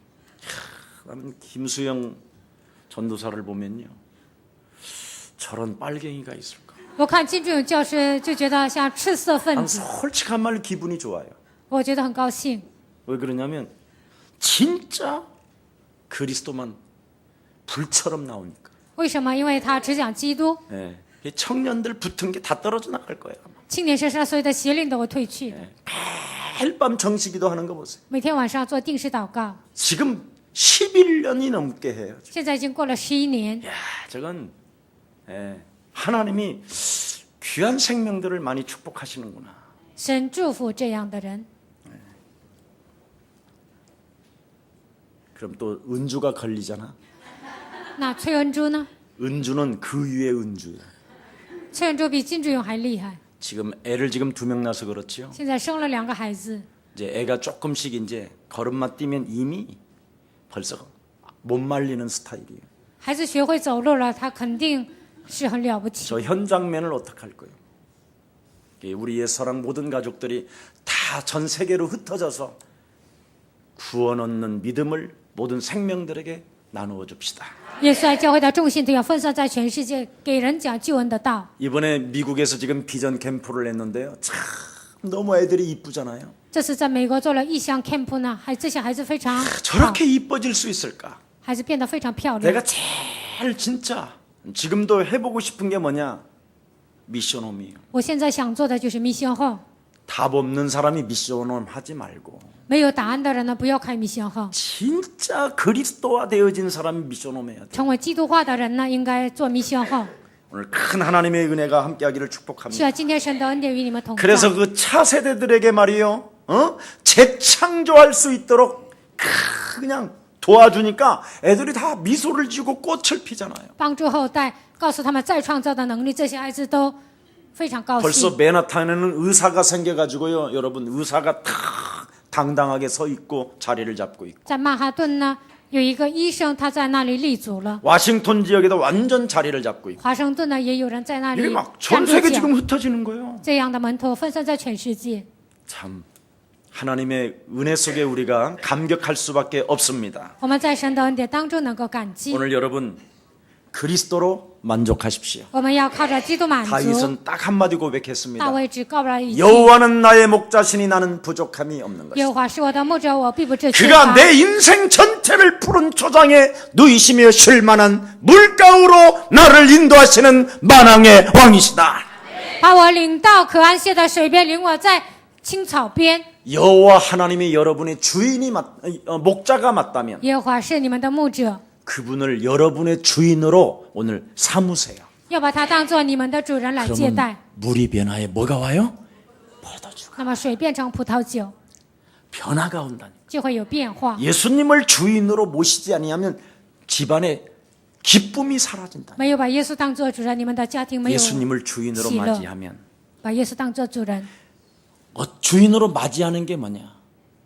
그러면 김수영 전도사를 보면요. 저런 빨갱이가 있을까? 我看金珠勇教师就觉得像赤色分 난 子， 솔직한 말로 기분이 좋아요. 我觉得很高兴。 왜 그러냐면 진짜 그리스도만 불처럼 나오니까. 为什么？因为他只讲基督， 예. 이 청년들 붙은 게 다 떨어져 나갈 거예요. 아마. 青年身上所有的邪灵都会退去。 매일 밤 정시기도 하는 거 보세요. 每天晚上做定时祷告， 지금 11년이 넘게 해요. 现在已经过了11年。 야, 저건 예, 하나님이 귀한 생명들을 많이 축복하시는구나. 神祝福这样的人。 그럼 또 은주가 걸리잖아. 那崔恩珠呢？ 은주는 그 위에 은주야. 崔恩珠比金志勇还厉害， 지금 애를 지금 2명 낳아서 그렇지요. 现在生了2个孩子， 이제 애가 조금씩 이제 걸음만 뛰면 이미 벌써 못 말리는 스타일이에요. 孩子学会走路了，他肯定是很了不起。 저 현 장면을 어떻게 할 거예요? 우리 옛사랑 모든 가족들이 다 전 세계로 흩어져서 구원 얻는 믿음을 모든 생명들에게 나누어 줍시다. 耶稣爱教会的众信徒要分散在全世界，给人讲救恩的道。 이번에 미국에서 지금 비전 캠프를 했는데요. 참 너무 애들이 이쁘잖아요. 这次在美国做了异乡 camp 呢，这些孩子非常好， 저렇게 이뻐질 수 있을까? 孩子变得非常漂亮。 내가 제일 진짜 지금도 해보고 싶은 게 뭐냐? 미션홈이에요. 我现在想做的就是 mission home， 답 없는 사람이 미션홈 하지 말고 没有答案的人呢，不要开 mission home。 진짜 그리스도화 되어진 사람이 미션홈 해야 돼. 成为基督化的人呢，应该做 mission home。 오늘 큰 하나님의 은혜가 함께하기를 希 축복합니다. 望今天神的恩典与你们同在。 그래서 그 차세대들에게 말이요, 재창조할 수 있도록 그냥 도와주니까 애들이 다 미소를 지고 꽃을 피잖아요. 帮助后代，告诉他们再创造的能力，这些孩子都非常高 벌써 兴。 맨하탄에는 의사가 생겨가지고요, 여러분 의사가 탁 당당하게 서 있고 자리를 잡고 있고. 在曼哈顿呢，有一个医生他在那里立足了， 와싱턴 지역에도 완전 자리를 잡고 있고 华盛顿呢也有人在那 이게 里 막 站 전 住 세계 脚， 지금 흩어지는 거예요. 这样的门徒分散在全世界。 참 하나님의 은혜 속에 우리가 감격할 수밖에 없습니다. 我们在神的恩典当中能够感激， 오늘 여러분 그리스도로 만족하십시오. 我们要靠着基督满足。 다윗은 딱 한마디 大 고백했습니다. 卫只告白了一句： 여호와는 나의 목자시니 나는 부족함이 없는 耶 것이다. 和华是我的牧者，我必不致缺 그가 乏。 내 인생 전체를 푸른 초장에 누이시며 쉴만한 물가으로 나를 인도하시는 만왕의 왕이시다. 把我领到可安歇的水边，领我在青草边。 여호와 하나님이 여러분의 목자가 맞다면 耶和华是你们的牧者， 그분을 여러분의 주인으로 오늘 삼으세요. 要把他当做你们的主人来接 그러면 待。 물이 변화해 뭐가 와요? 포도주가 那么水变成葡萄酒， 변화가 온다니. 就会有变化。 예수님을 주인으로 모시지 아니하면 집안에 기쁨이 사라진다. 没有把耶稣当做主人，你们的家庭没有 예수님을 주인으로喜乐。 맞이하면 把耶稣当做主人， 주인으로 맞이하는 게 뭐냐?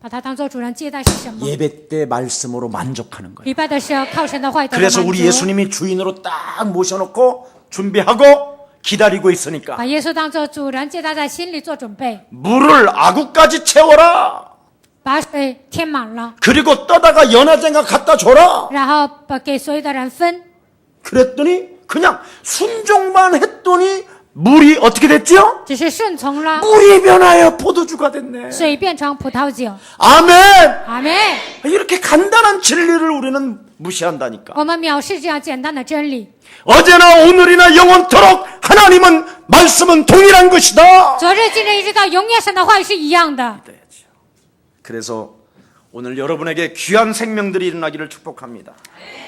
把他当做主人接待是什么？ 예배 때 말씀으로 만족하는 거예요. 礼拜的时候靠神的话语得到 그래서 满 우리 足。 예수님이 주인으로 딱 모셔놓고 준비하고 기다리고 있으니까 把耶稣当做主人接待在心里做准备， 물을 아구까지 채워라. 把水填满了， 그리고 떠다가 연화장가 갖다 줘라. 然后给所有的人分。 그랬더니 그냥 순종만 했더니 물이 어떻게 됐죠? 只是顺从了， 물이 변하여 포도주가 됐네. 水变成葡萄酒。 아멘. 阿门。 이렇게 간단한 진리를 우리는 무시한다니까. 我们藐视这样简单的真理。 어제나 오늘이나 영원토록 하나님은 말씀은 동일한 것이다. 昨日、今日一直到永远，神的话语是一样的。 그래서 오늘 여러분에게 귀한 생명들이 일어나기를 축복합니다.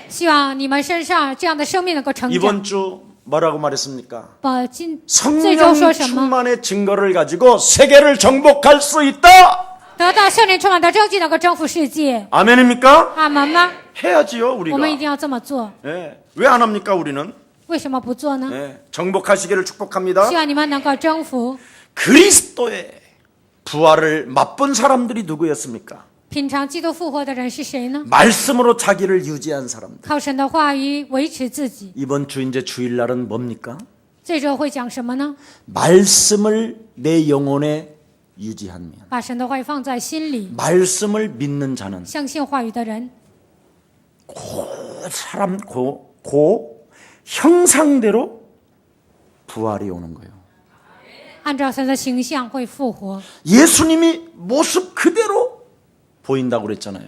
希望你们身上这样的生命能够成长。 이번 주 뭐라고 말했습니까? 这周 성령 说什么？ 충만의 증거를 가지고 세계를 정복할 수 있다. 得到圣灵充满的证据，能够征服世界。 아멘입니까? 阿门吗？ 해야지요 我 우리가. 们一定要这么做。 왜 안 합니까 우리는? 为什么不做呢？ 정복하시기를 축복합니다. 希望你们能够征服。 그리스도의 부활을 맛본 사람들이 누구였습니까? 品尝基督复活的人是谁呢？ 말씀으로 자기를 유지한 사람들. 靠神的话语维持自己。 이번 주 이제 주일날은 뭡니까? 这周会讲什么呢？ 말씀을 내 영혼에 유지하면 把神的话语放在心里， 말씀을 믿는 자는 相信话语的人， 고 형상대로 부활이 오는 거예요. 按照神的形象会复活。 예수님이 모습 그대로 보인다고 그랬잖아요.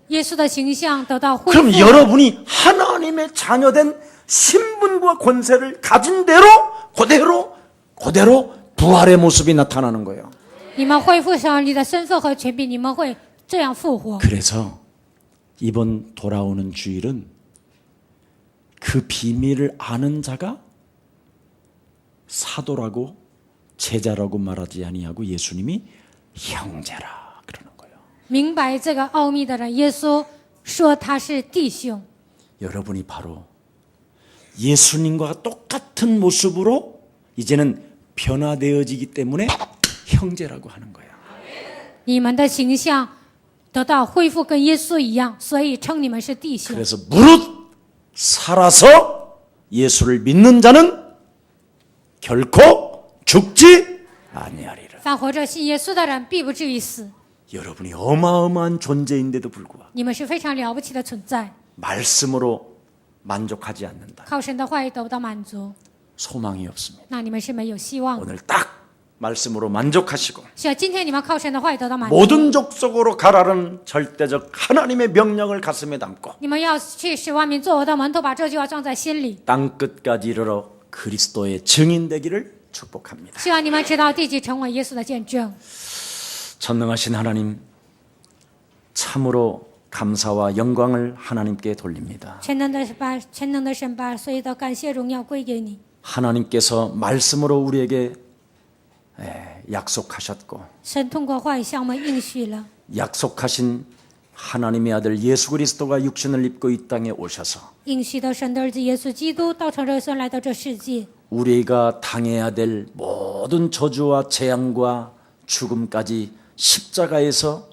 耶稣的形象得到恢复。 그럼 여러분이 하나님의 자녀된 신분과 권세를 가진 대로 그대로 부활의 모습이 나타나는 거예요. 你们恢复上你的身份和权柄，你们会这样复活。 그래서 이번 돌아오는 주일은 그 비밀을 아는 자가 사도라고 제자라고 말하지 아니하고 예수님이 형제라 그러는 거예요. 明白这个奥秘的人，耶稣说他是弟兄。 여러분이 바로 예수님과 똑같은 모습으로 이제는 변화되어지기 때문에 형제라고 하는 거예요. 你们的形象得到恢复，跟耶稣一样，所以称你们是弟兄。 그래서 무릇 살아서 예수를 믿는 자는 결코 죽지 아니하리라. 凡活着信耶稣的人，必不至于死。 여러분이 어마어마한 존재인데도 불구하고 你们是非常了不起的存在， 말씀으로 만족하지 않는다. 靠神的话语得不到满足， 소망이 없습니다. 那你们是没有希望的。 오늘 딱 말씀으로 만족하시고 希望今天你们靠神的话语得到满足。 모든 족속으로 가라는 절대적 하나님의 명령을 가슴에 담고 你们要去使万民做我的门徒，把这句话装在心里。 땅끝까지 이르러 그리스도의 증인 되기를 축복합니다. 希望你们直到地极成为耶稣的见证。 전능하신 하나님, 참으로 감사와 영광을 하나님께 돌립니다. 全能的神把所有的感谢荣耀归给你。 하나님께서 말씀으로 우리에게 약속하셨고 神通过话语向我们应许了， 약속하신 하나님의 아들 예수 그리스도가 육신을 입고 이 땅에 오셔서 应许的神的儿子耶稣基督道成肉身来到这世界， 우리가 당해야 될 모든 저주와 재앙과 죽음까지 십자가에서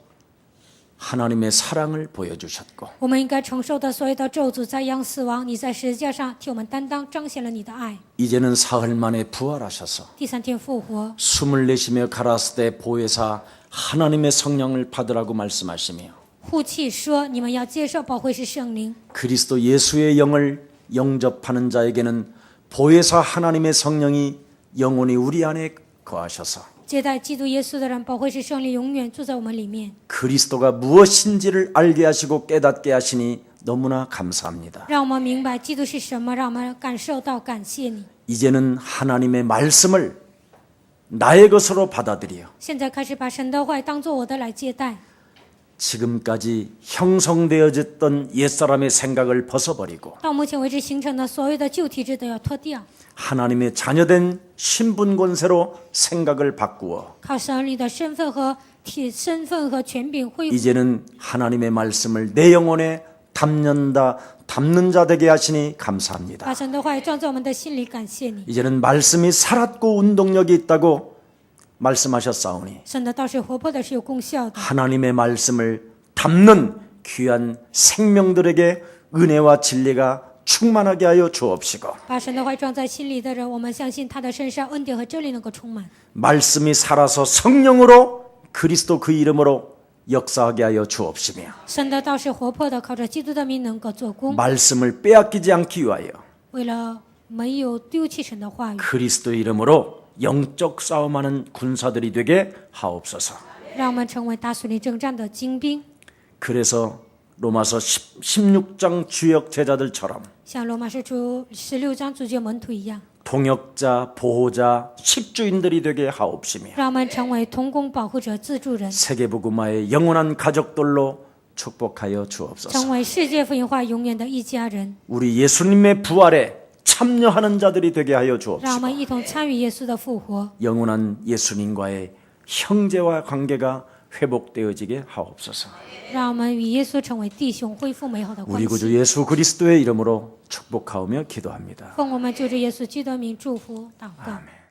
하나님의 사랑을 보여주셨고 我们应该承受的所有的咒诅、灾殃、死亡，你在十字架上替我们担当，彰显了你的爱。 이제는 사흘 만에 부활하셔서 第3天复活， 숨을 내쉬며 가라사대 보혜사 하나님의 성령을 받으라고 말씀하시며 呼气说：“你们要接受保惠师圣灵。 그리스도 예수의 영을 영접하는 자에게는 보혜사 하나님의 성령이 영원히 우리 안에 거하셔서 接待基督耶稣的人，保惠师圣灵永远住在我们里面， 그리스도가 무엇인지를 알게 하시고 깨닫게 하시니 너무나 감사합니다. 让我们明白基督是什么，让我们感受到感谢你。 이제는 하나님의 말씀을 나의 것으로 받아들여 现在开始把神的话当作我的来接待， 지금까지 형성되어졌던 옛사람의 생각을 벗어버리고 到目前为止形成的所有的旧体制都要脱掉， 하나님의 자녀된 신분 권세로 생각을 바꾸어 靠神儿女的身份和权柄恢复。 이제는 하나님의 말씀을 내 영혼에 담는 자 되게 하시니 감사합니다. 把神的话语装在我们的心里，感谢你。 이제는 말씀이 살았고 운동력이 있다고 말씀하셨사오니 神的道是活泼的，是有功效的。 하나님의 말씀을 담는 귀한 생명들에게 은혜와 진리가 충만하게 하여 주옵시고 把神的话语装在心里的人，我们相信他的身上恩典和真理能够充满。 말씀이 살아서 성령으로 그리스도 그 이름으로 역사하게 하여 주옵시며 神的道是活泼的，靠着基督的名能够做工。 말씀을 빼앗기지 않기 위하여 为了没有丢弃神的话语， 그리스도 이름으로 영적 싸움하는 군사들이 되게 하옵소서. 让我们成为打属灵征战的精兵， 그래서 로마서 16장 주역 제자들처럼 像罗马书16章主角门徒一样， 동역자, 보호자, 식주인들이 되게 하옵시며 让我们成为同工保护者、自助人， 세계복음화의 영원한 가족들로 축복하여 주옵소서. 成为世界福音化永远的一家人， 우리 예수님의 부활에 참여하는 자들이 되게 하여 让我 주옵시고 们一同参与耶稣的复活， 영원한 예수님과의 형제와 관계가 회복되어지게 하옵소서. 让我们与耶稣成为弟兄，恢复美好的关 우리 구주 系。 예수 그리스도의 이름으로 축복하오며 기도합니다. 奉我们救主耶稣基督的名祝福祷告。 아멘.